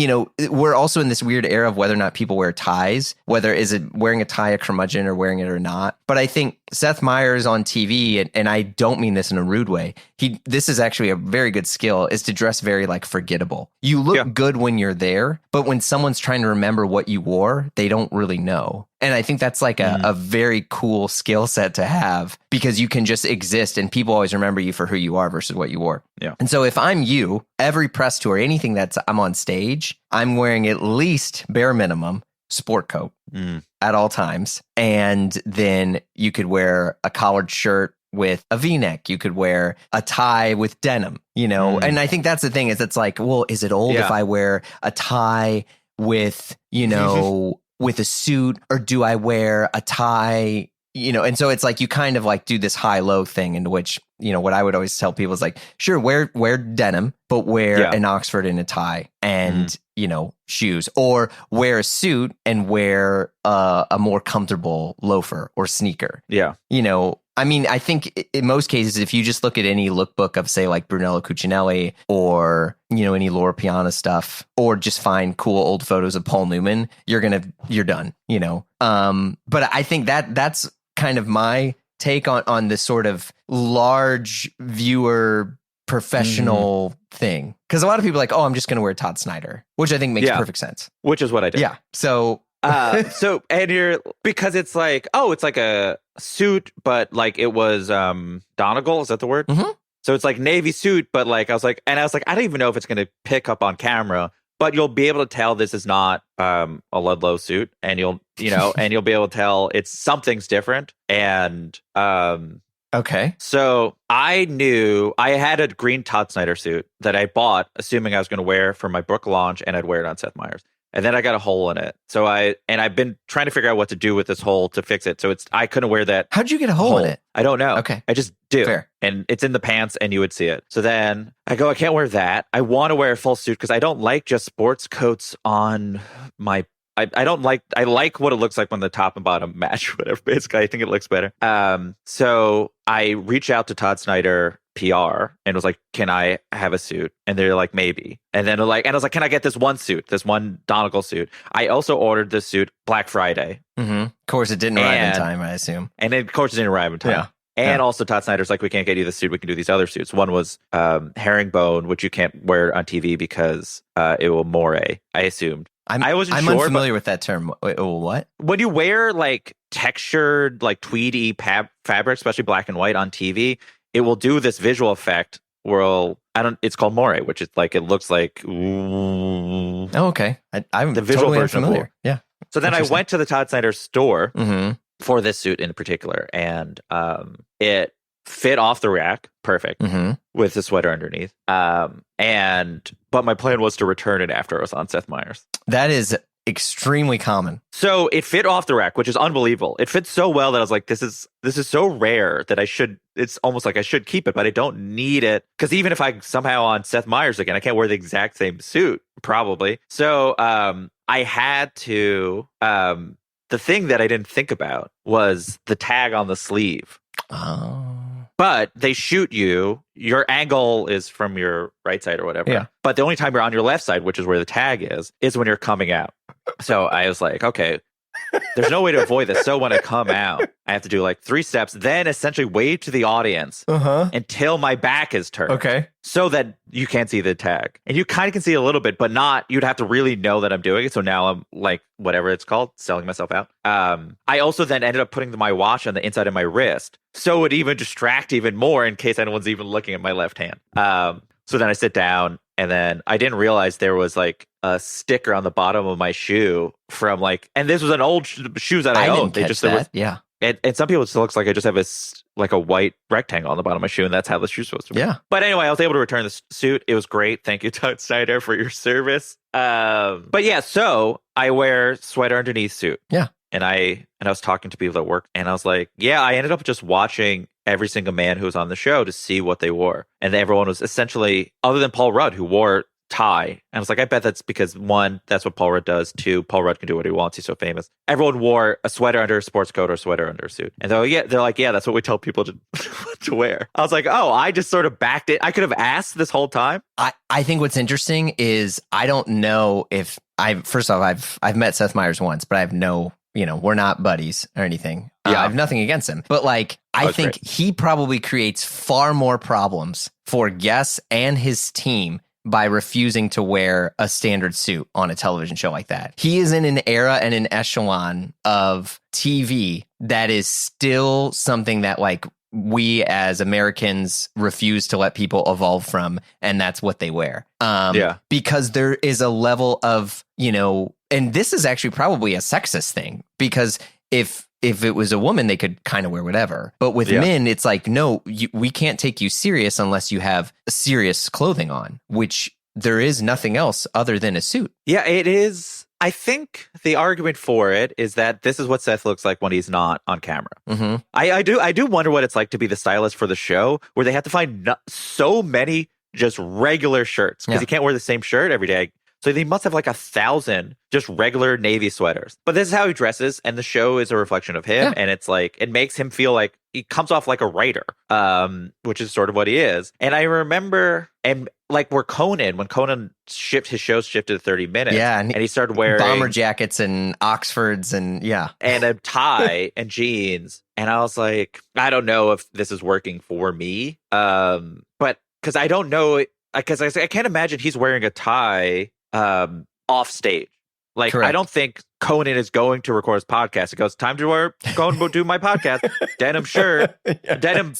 we're also in this weird era of whether or not people wear ties, whether is it wearing a tie a curmudgeon or wearing it or not. But I think Seth Meyers on TV, and I don't mean this in a rude way, this is actually a very good skill, is to dress very like forgettable. You look good when you're there, but when someone's trying to remember what you wore, they don't really know. And I think that's like a very cool skill set to have because you can just exist and people always remember you for who you are versus what you wore. Yeah. And so if I'm you, every press tour, anything that's I'm on stage, I'm wearing at least bare minimum sport coat at all times. And then you could wear a collared shirt with a V-neck. You could wear a tie with denim, and I think that's the thing is it's like, well, is it old if I wear a tie with, with a suit, or do I wear a tie, and so it's like you kind of like do this high-low thing into which, what I would always tell people is like, sure, wear denim, but wear an Oxford and a tie and, shoes, or wear a suit and wear a more comfortable loafer or sneaker. Yeah. I mean, I think in most cases, if you just look at any lookbook of, say, like Brunello Cucinelli or, any Laura Piana stuff, or just find cool old photos of Paul Newman, you're done, But I think that's kind of my take on this sort of large viewer professional thing. Because a lot of people are like, I'm just going to wear Todd Snyder, which I think makes perfect sense. Which is what I did. Yeah. So... and you're, because it's like, it's like a suit, but like it was Donegal, is that the word? Mm-hmm. So it's like navy suit, but like I was like, I don't even know if it's going to pick up on camera, but you'll be able to tell this is not a Ludlow suit, and you'll be able to tell something's different. And okay. So I knew I had a green Todd Snyder suit that I bought, assuming I was going to wear for my book launch, and I'd wear it on Seth Meyers. And then I got a hole in it. So I've been trying to figure out what to do with this hole to fix it. So I couldn't wear that. How'd you get a hole in it? I don't know. Okay. I just do. Fair. And it's in the pants and you would see it. So then I go, I can't wear that. I want to wear a full suit because I don't like just sports coats on my, I like what it looks like when the top and bottom match, whatever. Basically, I think it looks better. So I reached out to Todd Snyder PR and was like, can I have a suit? And they're like, maybe. And then I was like, can I get this one suit, this one Donegal suit? I also ordered this suit Black Friday. Mm-hmm. Of course, it didn't arrive in time, I assume. And of course, it didn't arrive in time. Yeah. And also Todd Snyder's like, we can't get you the suit. We can do these other suits. One was herringbone, which you can't wear on TV because it will moire, I assumed. I'm unfamiliar with that term. Wait, what? When you wear like textured, like tweedy fabric, especially black and white on TV, it will do this visual effect where it's called moire, which is like, it looks like. Oh, okay. I'm the visual totally version unfamiliar. of Yeah. So then I went to the Todd Snyder store mm-hmm. for this suit in particular, and it fit off the rack perfect mm-hmm. with the sweater underneath. But my plan was to return it after I was on Seth Meyers. That is extremely common. So it fit off the rack, which is unbelievable. It fits so well that I was like, this is so rare that it's almost like I should keep it, but I don't need it. Because even if I somehow on Seth Meyers again, I can't wear the exact same suit, probably. So I had to, the thing that I didn't think about was the tag on the sleeve. Oh. But they shoot you. Your angle is from your right side or whatever. Yeah. But the only time you're on your left side, which is where the tag is when you're coming out. So I was like, okay, there's no way to avoid this. So when I come out, I have to do like 3 steps, then essentially wave to the audience until my back is turned. Okay. So that you can't see the tag. And you kind of can see a little bit, but not, you'd have to really know that I'm doing it. So now I'm like, whatever it's called, selling myself out. I also then ended up putting my watch on the inside of my wrist. So it would even distract even more in case anyone's even looking at my left hand. So then I sit down, and then I didn't realize there was like a sticker on the bottom of my shoe from like, and this was an old shoes that I owned. Didn't catch that. Yeah. And some people it still looks like I just have like a white rectangle on the bottom of my shoe, and that's how the shoe's supposed to be. Yeah. But anyway, I was able to return the suit. It was great. Thank you, Todd Snyder, for your service. But yeah, so I wear sweater underneath suit. Yeah. And I was talking to people at work, and I was like, yeah, I ended up just watching every single man who was on the show to see what they wore. And everyone was essentially, other than Paul Rudd, who wore tie. And I was like, I bet that's because, one, that's what Paul Rudd does. Two, Paul Rudd can do what he wants. He's so famous. Everyone wore a sweater under a sports coat or a sweater under a suit. And they're like, yeah, that's what we tell people to to wear. I was like, oh, I just sort of backed it. I could have asked this whole time. I think what's interesting is I don't know if first off, I've met Seth Meyers once, but I have no, we're not buddies or anything. Yeah. I have nothing against him. But like, I think great. He probably creates far more problems for guests and his team by refusing to wear a standard suit on a television show like that. He is in an era and an echelon of TV that is still something that like we as Americans refuse to let people evolve from, and that's what they wear. Because there is a level of, and this is actually probably a sexist thing, because if it was a woman, they could kind of wear whatever. But with men, it's like, no, we can't take you serious unless you have serious clothing on, which there is nothing else other than a suit. Yeah, it is. I think the argument for it is that this is what Seth looks like when he's not on camera. Mm-hmm. I do wonder what it's like to be the stylist for the show, where they have to find so many just regular shirts, because he can't wear the same shirt every day. So they must have like 1,000 just regular Navy sweaters. But this is how he dresses, and the show is a reflection of him. And it's like, it makes him feel like he comes off like a writer, which is sort of what he is. And I remember, and like when Conan his shows shifted to 30 minutes. Yeah, and he started wearing bomber jackets and Oxfords and and a tie and jeans. And I was like, I don't know if this is working for me. But because I don't know, because I can't imagine he's wearing a tie off stage. Like, correct. I don't think Conan is going to record his podcast. It goes, time to go do my podcast. Denim shirt, denim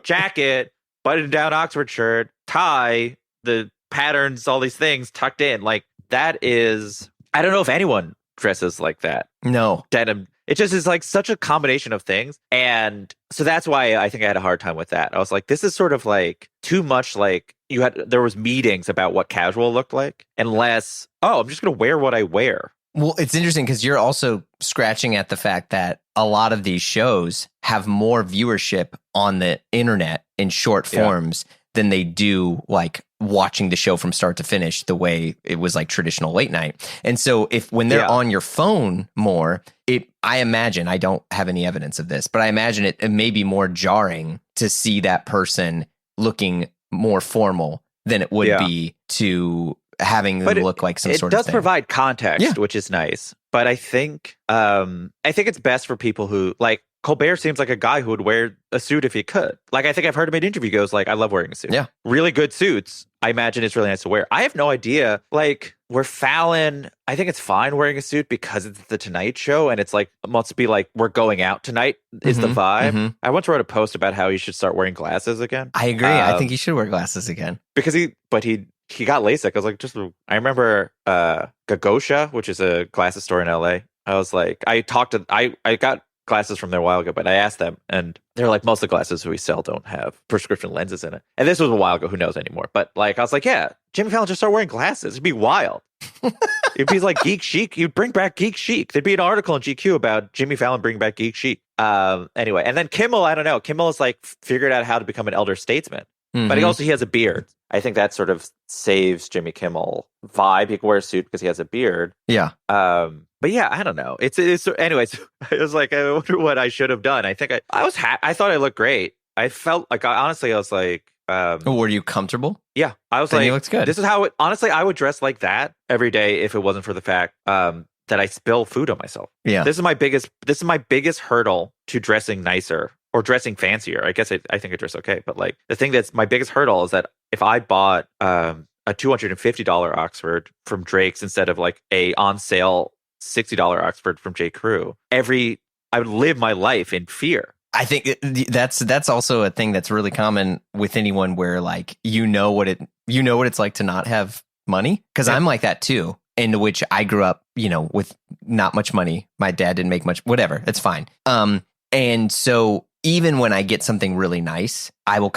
jacket, button down Oxford shirt, tie, the patterns, all these things tucked in. Like, that is, I don't know if anyone dresses like that. No. Denim. It just is like such a combination of things. And so that's why I think I had a hard time with that. I was like, this is sort of like too much like there was meetings about what casual looked like, and less, I'm just going to wear what I wear. Well, it's interesting because you're also scratching at the fact that a lot of these shows have more viewership on the internet in short forms than they do like watching the show from start to finish the way it was like traditional late night. And so when they're on your phone more, I imagine, I don't have any evidence of this, but I imagine it may be more jarring to see that person looking more formal than it would be to having them look like some sort of thing. It does provide context, which is nice. But I think it's best for people who, like, Colbert seems like a guy who would wear a suit if he could. Like, I think I've heard him in interview goes like, I love wearing a suit. Yeah. Really good suits. I imagine it's really nice to wear. I have no idea. Like, where Fallon, I think it's fine wearing a suit because it's the Tonight Show, and it's like, must be like, we're going out tonight is the vibe. Mm-hmm. I once wrote a post about how he should start wearing glasses again. I agree. I think he should wear glasses again. Because he got LASIK. I was like, I remember Gagosha, which is a glasses store in LA. I was like, I got glasses from there a while ago, but I asked them, and they're like, most of the glasses we sell don't have prescription lenses in it. And this was a while ago, who knows anymore. But like, I was like, yeah, Jimmy Fallon just started wearing glasses. It'd be wild. It'd be like Geek Chic. You'd bring back Geek Chic. There'd be an article in GQ about Jimmy Fallon bringing back Geek Chic. Anyway, and then Kimmel, I don't know. Kimmel is like figured out how to become an elder statesman. Mm-hmm. But he has a beard. I think that sort of saves Jimmy Kimmel vibe. He can wear a suit because he has a beard. Yeah. But yeah, I don't know. It's anyways. I was like, I wonder what I should have done. I think I was I thought I looked great. I felt like honestly, I was like, were you comfortable? Yeah, I was then like, you looked good. This is how honestly, I would dress like that every day if it wasn't for the fact that I spill food on myself. Yeah, this is my biggest hurdle to dressing nicer or dressing fancier. I guess I think I dress okay, but like the thing that's my biggest hurdle is that if I bought a $250 Oxford from Drake's instead of like a on sale $60 Oxford from J. Crew, I would live my life in fear. I think that's also a thing that's really common with anyone where like you know what it's like to not have money, because I'm like that too. In which I grew up, with not much money. My dad didn't make much, whatever. It's fine. And so even when I get something really nice, I will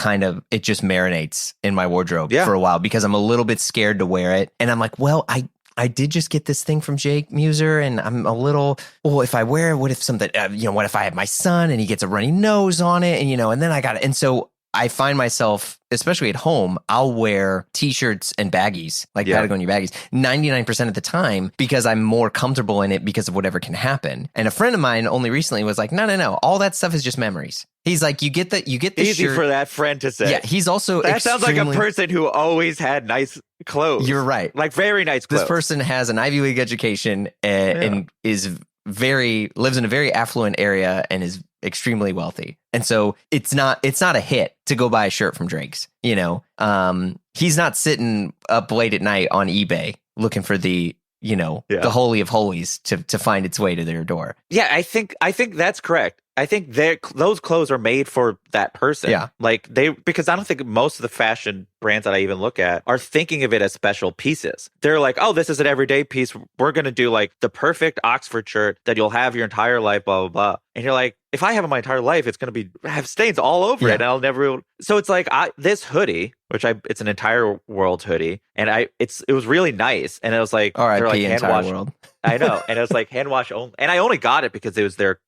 it just marinates in my wardrobe for a while because I'm a little bit scared to wear it. And I'm like, well, I did just get this thing from Jake Muser, and I'm a little, if I wear it, what if something, what if I have my son and he gets a runny nose on it, and then I got it. And so I find myself, especially at home, I'll wear T-shirts and baggies, like Patagonia baggies, 99% of the time because I'm more comfortable in it because of whatever can happen. And a friend of mine only recently was like, no, all that stuff is just memories. He's like, you get the easy shirt. For that friend to say. Yeah, he's also that sounds like a person who always had nice clothes. You're right, like very nice clothes. This person has an Ivy League education and lives in a very affluent area and is extremely wealthy. And so it's not a hit to go buy a shirt from Drake's, he's not sitting up late at night on eBay looking for the the holy of holies to find its way to their door. Yeah, I think that's correct. I think those clothes are made for that person. Yeah. Because I don't think most of the fashion brands that I even look at are thinking of it as special pieces. They're like, oh, this is an everyday piece. We're going to do like the perfect Oxford shirt that you'll have your entire life, blah, blah, blah. And you're like, if I have it my entire life, it's going to have stains all over it. And I'll never. So it's like this hoodie, it's an entire world hoodie. And it was really nice. And it was like, R.I.P. like entire world. I know. And it was like hand wash only. And I only got it because it was their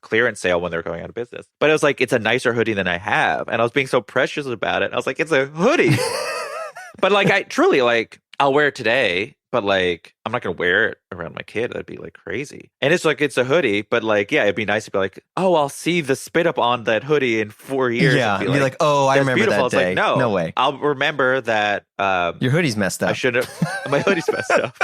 clearance sale when they were going out of business. But it was like, it's a nicer hoodie than I have. And I was being so precious about it. And I was like, it's a hoodie. But like, I truly I'll wear it today. But like, I'm not going to wear it around my kid. That'd be like crazy. And it's like, it's a hoodie. But like, it'd be nice to be like, oh, I'll see the spit up on that hoodie in 4 years. Yeah. And be like, oh, I remember beautiful. that day. It's like, no way. I'll remember that. Your hoodie's messed up. I should have. My hoodie's messed up.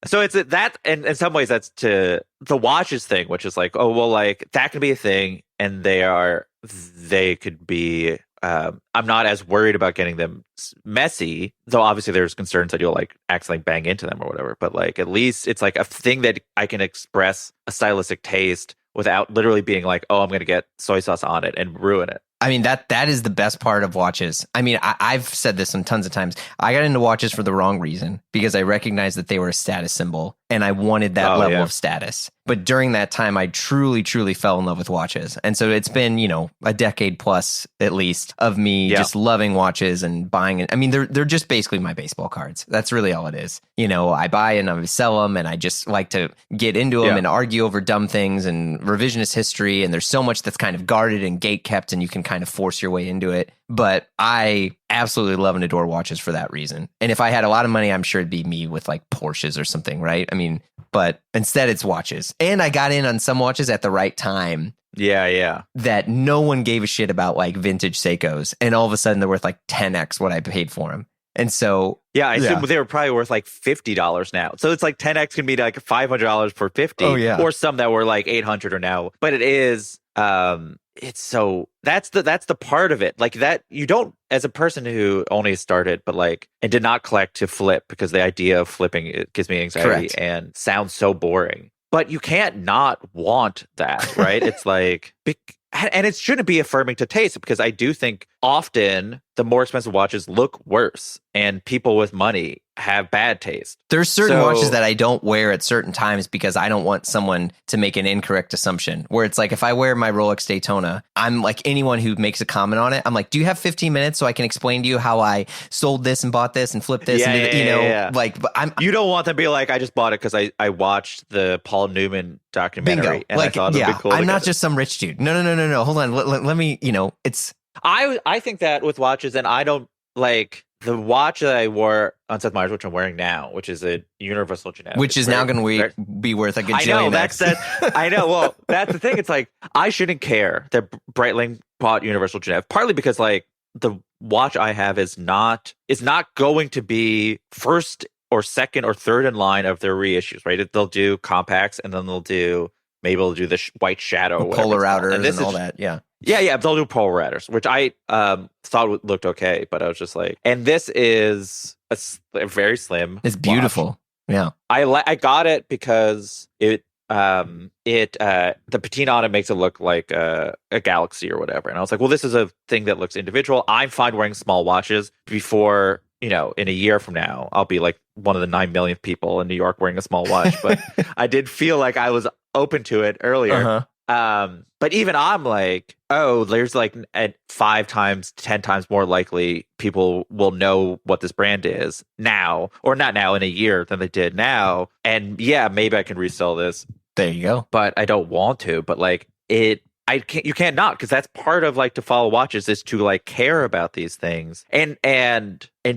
So it's that, and in some ways that's to the watches thing, which is like, oh, well, like that can be a thing. And they could be, I'm not as worried about getting them messy, though obviously there's concerns that you'll like accidentally bang into them or whatever. But like, at least it's like a thing that I can express a stylistic taste without literally being like, oh, I'm going to get soy sauce on it and ruin it. I mean, that is the best part of watches. I mean, I've said this tons of times. I got into watches for the wrong reason because I recognized that they were a status symbol and I wanted that level of status. But during that time, I truly, truly fell in love with watches. And so it's been, a decade plus at least of me just loving watches and buying it. I mean, they're just basically my baseball cards. That's really all it is. I buy and I sell them and I just like to get into them and argue over dumb things and revisionist history. And there's so much that's kind of guarded and gate kept and you can kind of force your way into it. But I absolutely love and adore watches for that reason. And if I had a lot of money, I'm sure it'd be me with like Porsches or something, right? I mean, but instead it's watches. And I got in on some watches at the right time. Yeah. That no one gave a shit about like vintage Seikos. And all of a sudden they're worth like 10x what I paid for them. And so, I assume they were probably worth like $50 now. So it's like 10x can be like $500 for 50. Oh, yeah. Or some that were like 800 or now. But it is, it's so that's the part of it. Like that you don't, as a person who only started, but like, and did not collect to flip because the idea of flipping, it gives me anxiety and sounds so boring. But you can't not want that, right? It's like, and it shouldn't be affirming to taste because I do think often the more expensive watches look worse and people with money have bad taste. There's certain watches that I don't wear at certain times because I don't want someone to make an incorrect assumption where it's like, if I wear my Rolex Daytona, I'm like anyone who makes a comment on it. I'm like, do you have 15 minutes so I can explain to you how I sold this and bought this and flipped this? Like, but you don't want to be like, I just bought it because I watched the Paul Newman documentary. Bingo. And like, I thought it'd be cool. I'm not just some rich dude. No. Hold on. Let me, it's. I think that with watches, and I don't like the watch that I wore on Seth Meyers, which I'm wearing now, which is a Universal Genetic. Which is now going to be worth like a gajillion. I know. Well, that's the thing. It's like, I shouldn't care that Breitling bought Universal Genetic, partly because like the watch I have is not going to be first or second or third in line of their reissues, right? They'll do compacts and then they'll do the white shadow, polar routers and all that. Yeah. Yeah, they'll do polar routers, which I thought looked okay, but I was just like, and this is a very slim. It's beautiful. Watch. Yeah, I got it because the patina on it makes it look like a galaxy or whatever, and I was like, well, this is a thing that looks individual. I'm fine wearing small watches before in a year from now, I'll be like one of the 9 millionth people in New York wearing a small watch. But I did feel like I was open to it earlier. But even I'm like, oh, there's like at 5 times, 10 times more likely people will know what this brand is now, or not now, in a year than they did now. And yeah, maybe I can resell this. There you go. But I don't want to. But like you can't not, because that's part of like to follow watches is to like care about these things. And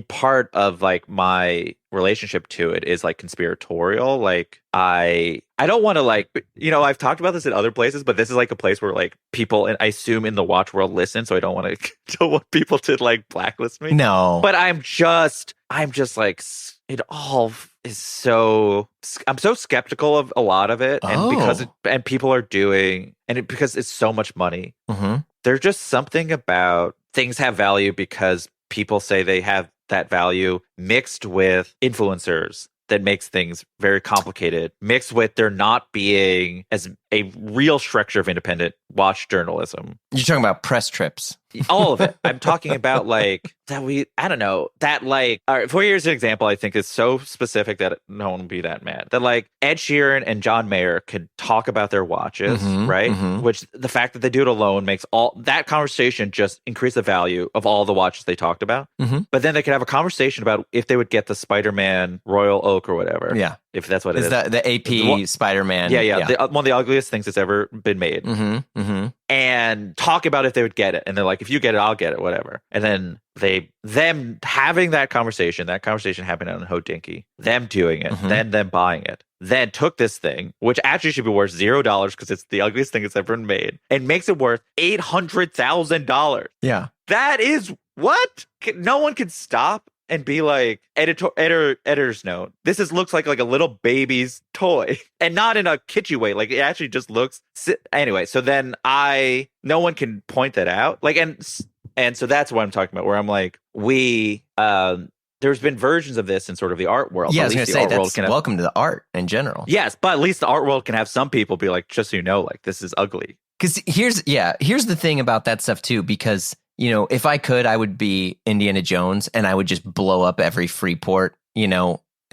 part of like my relationship to it is like conspiratorial. Like I don't want to like, I've talked about this in other places, but this is like a place where like people, and I assume in the watch world, listen, so I don't want people to like blacklist me. No. But I'm just like, it all is so, I'm so skeptical of a lot of it. And because people are doing, because it's so much money. There's just something about things have value because people say they have that value, mixed with influencers, that makes things very complicated, mixed with there not being as a real structure of independent watch journalism. You're talking about press trips. All of it. I'm talking about like that I don't know, that like, all right, for here's an example I think is so specific that no one will be that mad. That like Ed Sheeran and John Mayer could talk about their watches, right? Which the fact that they do it alone makes all that conversation just increase the value of all the watches they talked about. But then they could have a conversation about if they would get the Spider-Man Royal Oak or whatever. Yeah. If that's what it is. The AP Spider-Man. Yeah. One of the ugliest things that's ever been made. And talk about if they would get it. And they're like, if you get it, I'll get it, whatever. And then them having that conversation happened on Hodinkee, them doing it, then them buying it, then took this thing, which actually should be worth $0 because it's the ugliest thing that's ever been made, and makes it worth $800,000. Yeah. That is what? No one can stop and be like, editor's note, this looks like a little baby's toy, and not in a kitschy way. Like it actually just looks anyway. So then no one can point that out. Like, and so that's what I'm talking about, where I'm like, there's been versions of this in sort of the art world. Yeah, I was going to say, that's welcome to the art in general. Yes, but at least the art world can have some people be like, just so you know, like, this is ugly. Because here's the thing about that stuff too, because if I could, I would be Indiana Jones and I would just blow up every free port,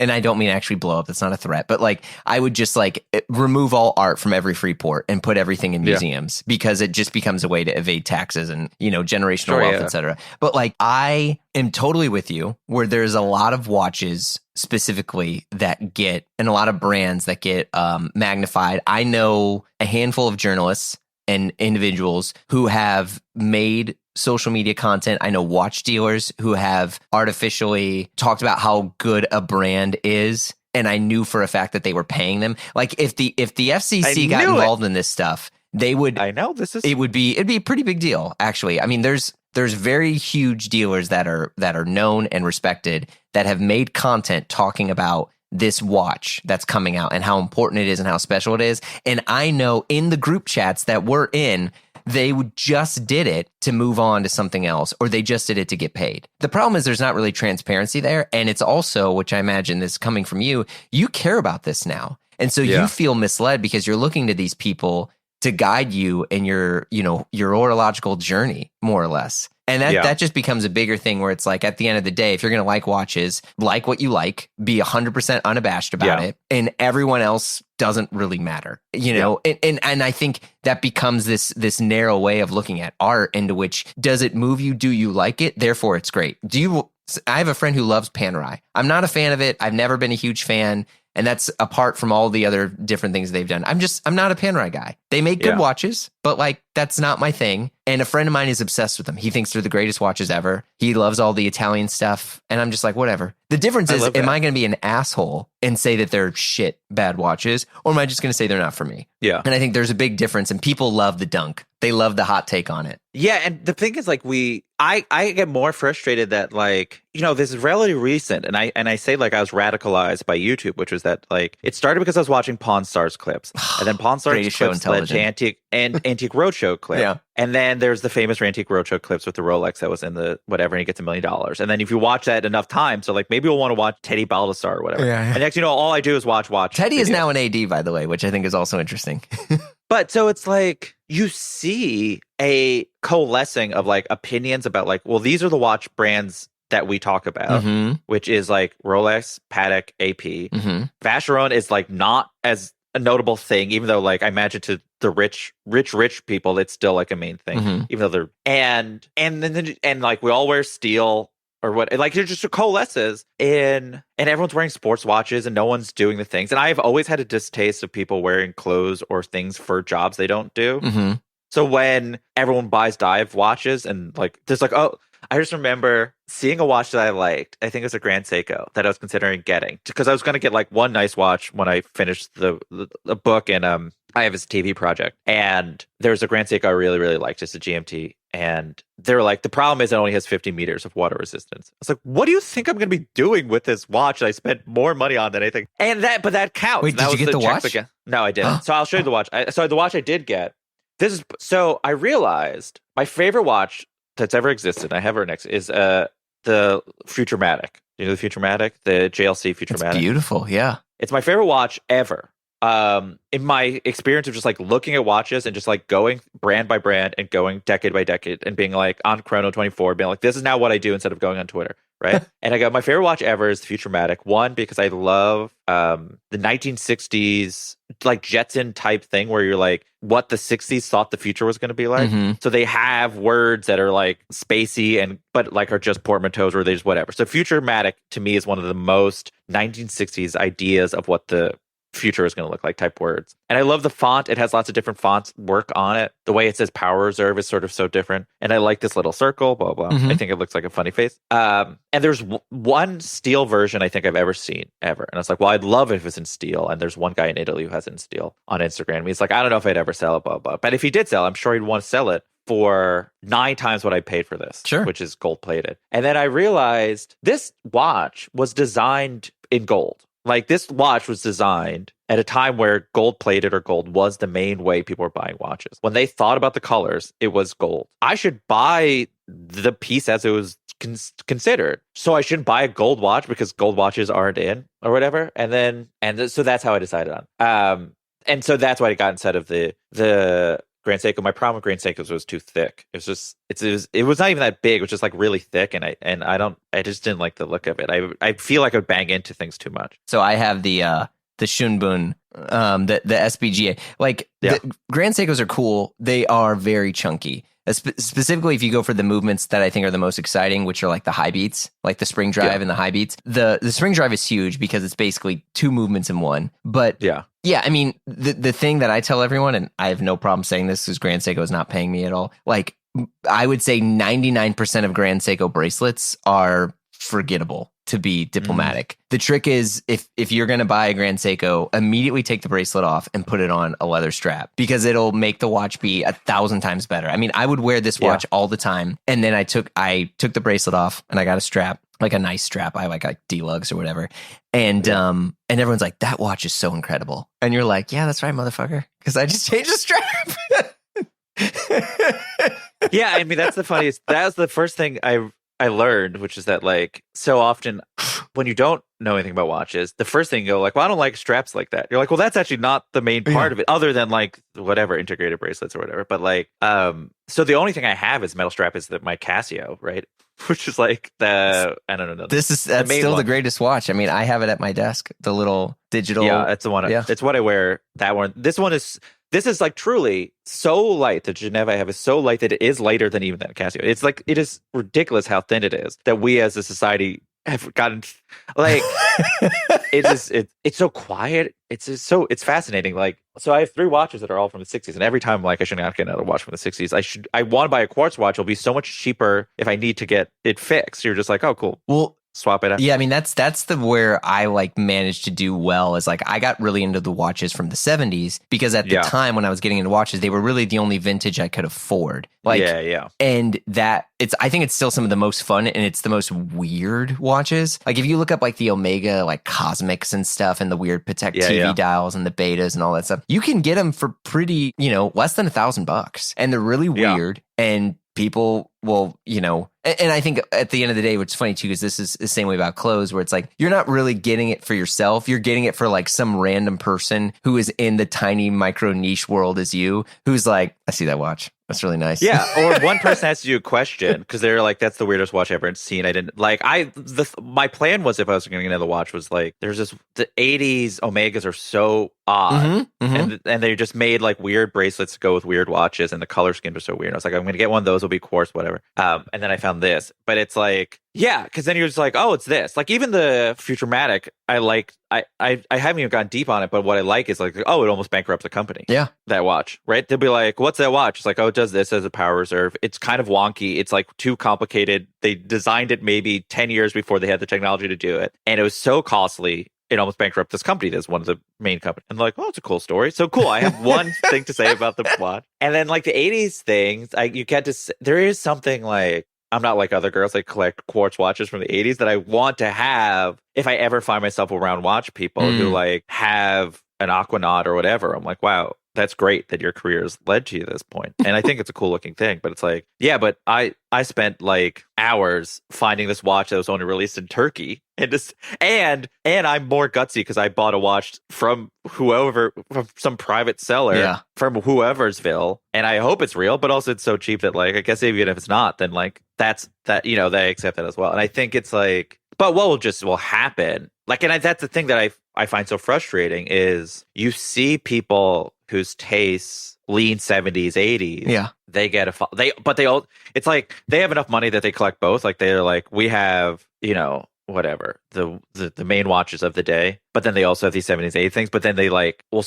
and I don't mean actually blow up. That's not a threat, but like I would just like remove all art from every free port and put everything in museums because it just becomes a way to evade taxes and, generational wealth, etc. But like I am totally with you where there's a lot of watches specifically that get, and a lot of brands that get magnified. I know a handful of journalists and individuals who have made social media content. I know watch dealers who have artificially talked about how good a brand is, and I knew for a fact that they were paying them. Like if the FCC got involved in this stuff, they would. I know this is. It'd be a pretty big deal, actually. I mean, there's very huge dealers that are known and respected that have made content talking about this watch that's coming out and how important it is and how special it is. And I know in the group chats that we're in, they just did it to move on to something else, or they just did it to get paid. The problem is there's not really transparency there. And it's also, which I imagine this coming from you care about this now. And so you feel misled because you're looking to these people to guide you in your horological journey, more or less. And that just becomes a bigger thing where it's like, at the end of the day, if you're going to like watches, like what you like, be 100% unabashed about it, and everyone else doesn't really matter, And I think that becomes this narrow way of looking at art, into which, does it move you? Do you like it? Therefore, it's great. I have a friend who loves Panerai. I'm not a fan of it. I've never been a huge fan. And that's apart from all the other different things they've done. I'm not a Panerai guy. They make good watches, but like, that's not my thing. And a friend of mine is obsessed with them. He thinks they're the greatest watches ever. He loves all the Italian stuff. And I'm just like, whatever. The difference is, am I going to be an asshole and say that they're bad watches? Or am I just going to say they're not for me? Yeah. And I think there's a big difference, and people love the dunk. They love the hot take on it. Yeah. And the thing is, like, I get more frustrated that, like, this is relatively recent. And I say, like, I was radicalized by YouTube, which was that, like, it started because I was watching Pawn Stars clips. And then Pawn Stars clips led to Antique Roadshow clip. Yeah. And then there's the famous Antique Roadshow clips with the Rolex that was in the whatever, and he gets $1 million. And then if you watch that enough times, so like maybe you'll want to watch Teddy Baldassar or whatever. Yeah. And next, all I do is watch. Teddy videos. Is now an AD, by the way, which I think is also interesting. But so it's like you see a coalescing of like opinions about like, well, these are the watch brands that we talk about, which is like Rolex, Patek, AP. Vacheron is like not as a notable thing, even though like I imagine to the rich people, it's still like a main thing, even though they're and like we all wear steel or what, like it just coalesces in, and everyone's wearing sports watches and no one's doing the things. And I've always had a distaste of people wearing clothes or things for jobs they don't do. So when everyone buys dive watches and like there's like, oh, I just remember seeing a watch that I liked. I think it was a Grand Seiko that I was considering getting because I was going to get like one nice watch when I finished the book, and I have this TV project, and there's a Grand Seiko I really, really liked. It's a GMT. And they were like, the problem is it only has 50 meters of water resistance. I was like, what do you think I'm going to be doing with this watch that I spent more money on than anything? And but that counts. Wait, did you get the watch? Again. No, I didn't. So I'll show you the watch. So the watch I did get, so I realized my favorite watch that's ever existed, I have her next, is the Futurematic. You know the Futurematic? The JLC Futurematic? It's beautiful, yeah. It's my favorite watch ever. In my experience of just like looking at watches and just like going brand by brand and going decade by decade and being like on Chrono 24, being like, this is now what I do instead of going on Twitter, right? And I got my favorite watch ever is the Futurematic. One, because I love the 1960s like Jetson type thing where you're like what the 60s thought the future was going to be like. So they have words that are like spacey and but like are just portmanteaus or they just whatever. So Futurematic to me is one of the most 1960s ideas of what the future is going to look like type words. And I love the font. It has lots of different fonts work on it. The way it says Power Reserve is sort of so different. And I like this little circle, blah, blah. I think it looks like a funny face. And there's one steel version I think I've ever seen ever. And I was like, well, I'd love it if it was in steel. And there's one guy in Italy who has it in steel on Instagram. He's like, I don't know if I'd ever sell it, blah, blah. But if he did sell, I'm sure he'd want to sell it for 9 times what I paid for this, which is gold plated. And then I realized this watch was designed in gold. Like this watch was designed at a time where gold plated or gold was the main way people were buying watches. When they thought about the colors, it was gold. I should buy the piece as it was considered. So I shouldn't buy a gold watch because gold watches aren't in or whatever. So that's how I decided on. And so that's why I got instead of the Grand Seiko. My problem with Grand Seikos was too thick. It was just it was not even that big. It was just like really thick, and I just didn't like the look of it. I feel like I would bang into things too much. So I have the Shunbun, the SBGA. Like the Grand Seikos are cool. They are very chunky. Specifically, if you go for the movements that I think are the most exciting, which are like the high beats, like the spring drive and the high beats. The spring drive is huge because it's basically 2 movements in one. But yeah, I mean, the thing that I tell everyone, and I have no problem saying this because Grand Seiko is not paying me at all. Like I would say 99% of Grand Seiko bracelets are forgettable, to be diplomatic. The trick is if you're going to buy a Grand Seiko, immediately take the bracelet off and put it on a leather strap because it'll make the watch be 1,000 times better. I mean, I would wear this watch all the time. And then I took the bracelet off and I got a strap, like a nice strap. I like Deluxe or whatever. And everyone's like, that watch is so incredible. And you're like, yeah, that's right, motherfucker. Because I just changed the strap. Yeah, I mean, that's the funniest. That was the first thing I learned, which is that like so often when you don't know anything about watches, the first thing you go like, well, I don't like straps like that. You're like, well, that's actually not the main part of it, other than like whatever integrated bracelets or whatever. But like, so the only thing I have is metal strap is my Casio, right? Which is like I don't know. That's still the greatest watch. I mean, I have it at my desk, the little digital. Yeah, that's the one. It's what I wear. That one. This is like truly so light. The Geneva I have is so light that it is lighter than even that Casio. It's like, it is ridiculous how thin it is that we as a society have gotten like, it's so quiet. It's fascinating. Like, so I have 3 watches that are all from the 60s. And every time I'm like, I should not get another watch from the 60s. I want to buy a quartz watch. It'll be so much cheaper if I need to get it fixed. You're just like, oh, cool. Well, swap it out. Yeah, I mean that's where I like managed to do well is like I got really into the watches from the 70s because at the time when I was getting into watches, they were really the only vintage I could afford. Like and I think it's still some of the most fun and it's the most weird watches. Like if you look up like the Omega like Cosmics and stuff and the weird Patek TV dials and the betas and all that stuff, you can get them for pretty, less than $1,000 and they're really weird and people will, and I think at the end of the day, which is funny too, because this is the same way about clothes where it's like, you're not really getting it for yourself. You're getting it for like some random person who is in the tiny micro niche world as you, who's like, I see that watch. That's really nice. Yeah, or one person asks you a question because they're like, "That's the weirdest watch I've ever seen." I didn't like. My plan was, if I was going to get another watch, was like, there's this, the '80s Omegas are so odd, and they just made like weird bracelets to go with weird watches, and the color schemes are so weird. I was like, I'm going to get one of those. It'll be quartz, whatever. And then I found this, but it's like, yeah, because then you're just like, oh, it's this. Like even the Futuramatic, I like. I haven't even gone deep on it, but what I like is like, oh, it almost bankrupts a company. Yeah, that watch, right? They'll be like, what's that watch? It's like, oh, it does this as a power reserve. It's kind of wonky. It's like too complicated. They designed it maybe 10 years before they had the technology to do it. And it was so costly, it almost bankrupted this company that's one of the main companies. And like, oh, it's a cool story. So cool. I have one thing to say about the watch. And then like the 80s things, you get to, there is something like, I'm not like other girls that collect quartz watches from the 80s that I want to have if I ever find myself around watch people who like have an Aquanaut or whatever. I'm like, wow, that's great that your career has led to you this point. And I think it's a cool looking thing, but it's like, yeah, but I spent like hours finding this watch that was only released in Turkey, and just and I'm more gutsy because I bought a watch from some private seller from whoeversville, and I hope it's real, but also it's so cheap that like, I guess even if it's not, then like that's that, you know, they accept that as well. And I think it's like, but what will happen, like, and that's the thing that I find so frustrating is you see people whose tastes lean 70s, 80s. Yeah. They get it's like they have enough money that they collect both. Like they're like, we have, you know, whatever, the main watches of the day, but then they also have these 70s, 80s things, but then they like will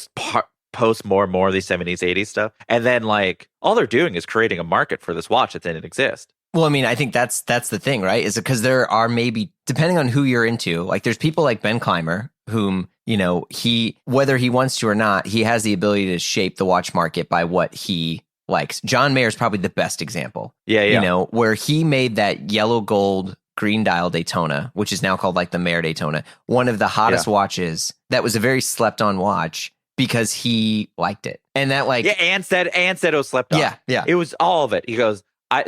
post more and more of these 70s, 80s stuff. And then like all they're doing is creating a market for this watch that didn't exist. Well, I mean, I think that's the thing, right? Is it because there are maybe, depending on who you're into, like there's people like Ben Clymer, whom, you know, whether he wants to or not, he has the ability to shape the watch market by what he likes. John Mayer is probably the best example. Yeah. You know, where he made that yellow gold green dial Daytona, which is now called like the Mayer Daytona, one of the hottest watches. That was a very slept on watch because he liked it. And that like, and said it was slept on. Yeah. It was all of it. He goes, I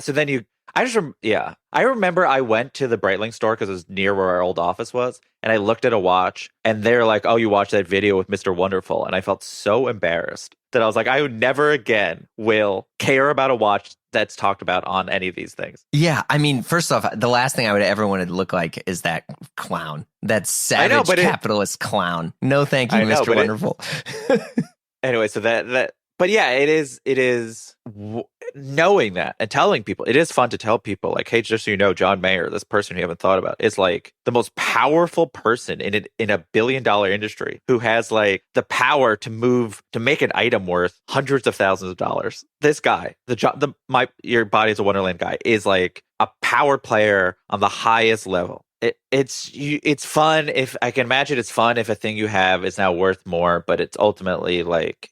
remember I went to the Breitling store because it was near where our old office was, and I looked at a watch, and they're like, oh, you watched that video with Mr. Wonderful, and I felt so embarrassed that I was like, I would never again will care about a watch that's talked about on any of these things. Yeah, I mean, first off, the last thing I would ever want to look like is that clown, that savage capitalist clown. No, thank you, Mr. Wonderful. Anyway, so that. But yeah, it is knowing that and telling people. It is fun to tell people, like, hey, just so you know, John Mayer, this person you haven't thought about, is like the most powerful person in a billion-dollar industry who has like the power to make an item worth hundreds of thousands of dollars. This guy, Your Body's a Wonderland guy, is like a power player on the highest level. It's fun if I can imagine. It's fun if a thing you have is now worth more, but it's ultimately like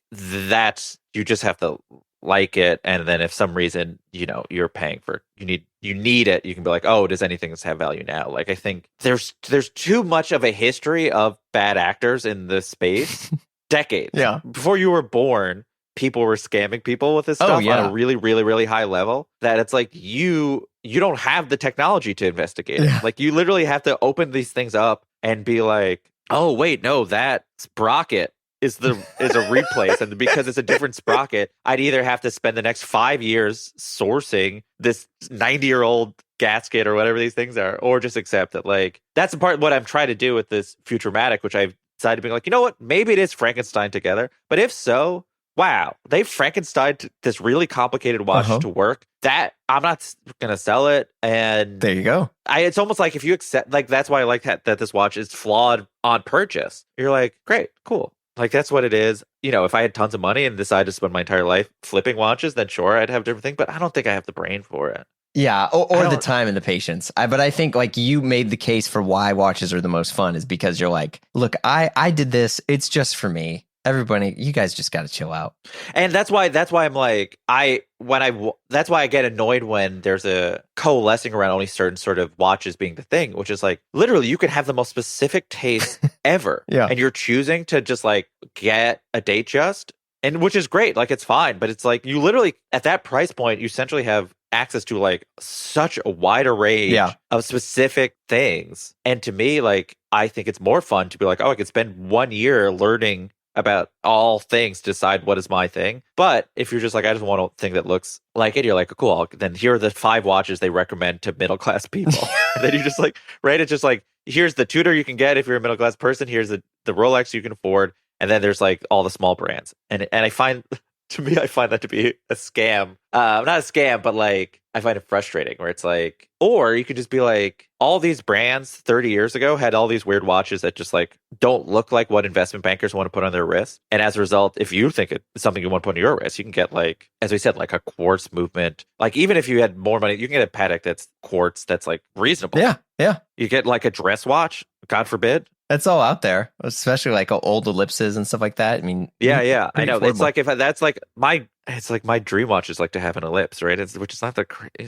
you just have to like it, and then if some reason, you know, you're paying for you need it, you can be like, oh, does anything have value now? Like I think there's too much of a history of bad actors in this space. Decades. Yeah. Before you were born, people were scamming people with this stuff on a really, really, really high level, that it's like you don't have the technology to investigate it. Like you literally have to open these things up and be like, oh wait, no, that sprocket is a replace, and because it's a different sprocket, I'd either have to spend the next 5 years sourcing this 90-year-old gasket or whatever these things are, or just accept it. Like that's the part what I'm trying to do with this Futuramatic, which I've decided to be like, you know what, maybe it is Frankenstein together, but if so, wow, they Frankensteined this really complicated watch to work. That I'm not gonna sell it, and there you go. It's almost like if you accept, like that's why I like that this watch is flawed on purchase. You're like, great, cool. Like that's what it is. You know, if I had tons of money and decided to spend my entire life flipping watches, then sure, I'd have a different thing. But I don't think I have the brain for it. Yeah, or the time and the patience. But I think like you made the case for why watches are the most fun is because you're like, look, I did this. It's just for me. Everybody, you guys just got to chill out. And that's why I'm like, that's why I get annoyed when there's a coalescing around only certain sort of watches being the thing, which is like, literally, you can have the most specific taste ever. And you're choosing to just like get a Datejust, and which is great. Like, it's fine. But it's like, you literally, at that price point, you essentially have access to like such a wide array of specific things. And to me, like, I think it's more fun to be like, oh, I could spend 1 year learning about all things, decide what is my thing. But if you're just like, I just want a thing that looks like it, you're like, cool, then here are the 5 watches they recommend to middle class people. And then you just like, right? It's just like, here's the Tudor you can get if you're a middle class person. Here's the Rolex you can afford. And then there's like all the small brands. And I find, to me, I find that to be a scam. Not a scam, but like, I find it frustrating where it's like, or you could just be like, all these brands 30 years ago had all these weird watches that just like don't look like what investment bankers want to put on their wrist. And as a result, if you think it's something you want to put on your wrist, you can get like, as we said, like a quartz movement. Like even if you had more money, you can get a Patek that's quartz that's like reasonable. Yeah. Yeah. You get like a dress watch, God forbid. That's all out there, especially like old ellipses and stuff like that. I mean, yeah, I know. affordable. It's like if that's like my dream watch is like to have an ellipse, right? Which is not the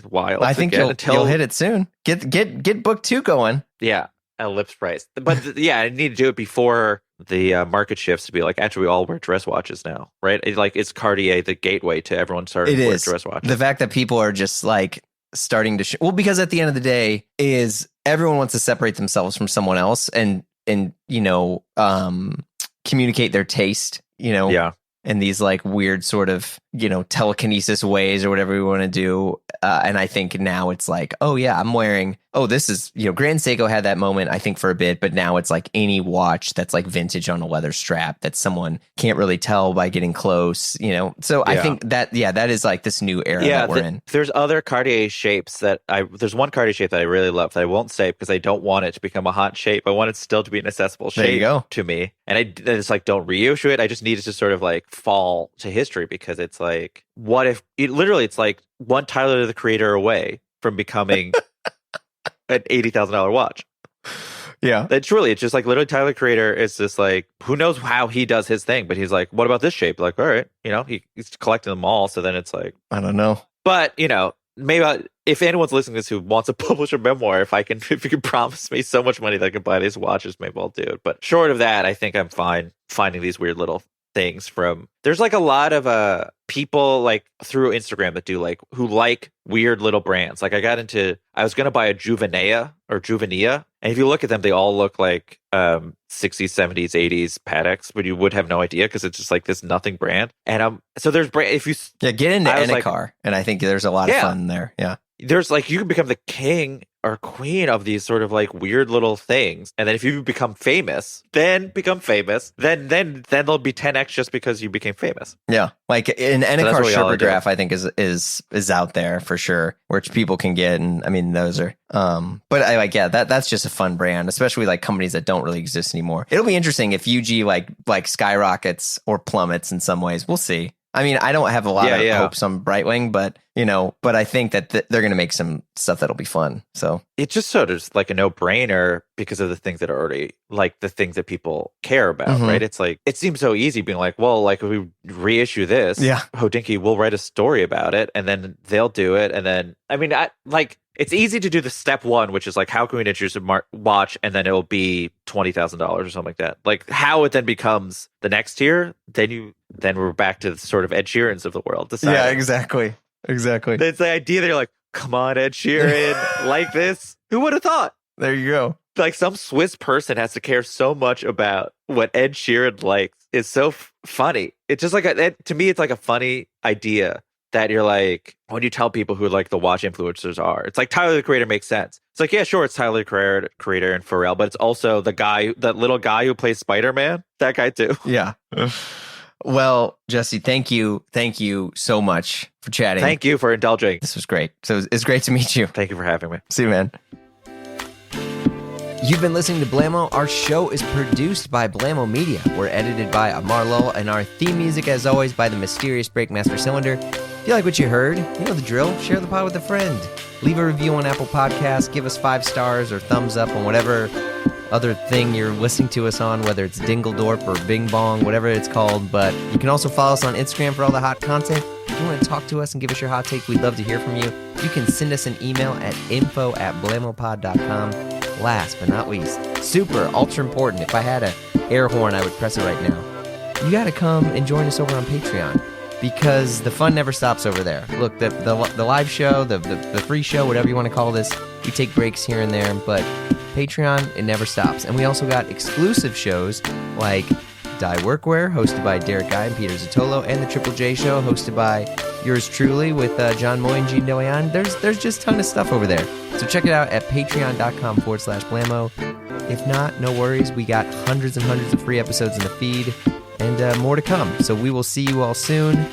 wild. I think you'll hit it soon. Get book 2 going. Yeah, ellipse price. But yeah, I need to do it before the market shifts to be like, actually, we all wear dress watches now, right? It's Cartier the gateway to everyone starting to wear dress watches. The fact that people are just like starting to well, because at the end of the day, is everyone wants to separate themselves from someone else and communicate their taste, in these like weird sort of, telekinesis ways or whatever we want to do. And I think now it's like, oh yeah, I'm wearing, this is, Grand Seiko had that moment, I think, for a bit, but now it's like any watch that's like vintage on a leather strap that someone can't really tell by getting close, So I think that is like this new era that we're in. There's other Cartier shapes there's one Cartier shape that I really love that I won't say because I don't want it to become a hot shape. I want it still to be an accessible shape to me. And I just like don't reissue it. I just need it to sort of like fall to history because it's like, what if it's like one Tyler the Creator away from becoming an $80,000 watch. Yeah. It's just like literally Tyler Creator is just like, who knows how he does his thing, but he's like, what about this shape? Like, all right, he's collecting them all. So then it's like, I don't know. But, maybe if anyone's listening to this who wants to publish a memoir, if you can promise me so much money that I can buy these watches, maybe I'll do it. But short of that, I think I'm fine finding these weird little things there's like a lot of people like through Instagram that do like who like weird little brands. Like I was gonna buy a Juvenea, and if you look at them, they all look like 60s, 70s, 80s Pateks, but you would have no idea because it's just like this nothing brand. And so there's if you get into Enicar, and I think there's a lot of fun there. Yeah. There's like you can become the king or queen of these sort of like weird little things, and then if you become famous, then there'll be 10x just because you became famous. Yeah, like an Enicar Sherpograph, I think is out there for sure, which people can get, and I mean those are. But I like that's just a fun brand, especially like companies that don't really exist anymore. It'll be interesting if UG like skyrockets or plummets in some ways. We'll see. I mean, I don't have a lot of hopes on Breitwing, but I think that they're going to make some stuff that'll be fun. So it's just sort of like a no-brainer because of the things that are already like the things that people care about, right? It's like it seems so easy being like, well, like if we reissue this, Hodinkee will write a story about it, and then they'll do it, and then it's easy to do the step one, which is like, how can we introduce a watch and then it'll be $20,000 or something like that. Like how it then becomes the next tier, then we're back to the sort of Ed Sheeran's of the world. Yeah, exactly. It's the idea that you're like, come on, Ed Sheeran, like this. Who would have thought? There you go. Like some Swiss person has to care so much about what Ed Sheeran likes. It's so funny. It's just like to me, it's like a funny idea. That you're like, when you tell people who like the watch influencers are, it's like Tyler the Creator makes sense. It's like, yeah, sure, it's Tyler the Creator and Pharrell, but it's also that little guy who plays Spider-Man, that guy too. Yeah. Well, Jesse, thank you so much for chatting. Thank you for indulging. This was great. So it's great to meet you. Thank you for having me. See you, man. You've been listening to Blammo. Our show is produced by Blammo Media. We're edited by Amar Lowell, and our theme music, as always, by the mysterious Breakmaster Cylinder. If you like what you heard, you know the drill. Share the pod with a friend. Leave a review on Apple Podcasts. Give us 5 stars or thumbs up on whatever other thing you're listening to us on, whether it's Dingledorp or Bing Bong, whatever it's called. But you can also follow us on Instagram for all the hot content. If you want to talk to us and give us your hot take, we'd love to hear from you. You can send us an email at info@blamopod.com. Last but not least, super ultra important, if I had an air horn, I would press it right now. You got to come and join us over on Patreon, because the fun never stops over there. Look, the live show, the free show, whatever you want to call this, we take breaks here and there, but Patreon, it never stops. And we also got exclusive shows like Die Workwear, hosted by Derek Guy and Peter Zotolo, and the Triple J Show, hosted by yours truly with John Moy and Gene DeLeon. There's just a ton of stuff over there. So check it out at patreon.com/Blamo. If not, no worries. We got hundreds and hundreds of free episodes in the feed and more to come. So we will see you all soon.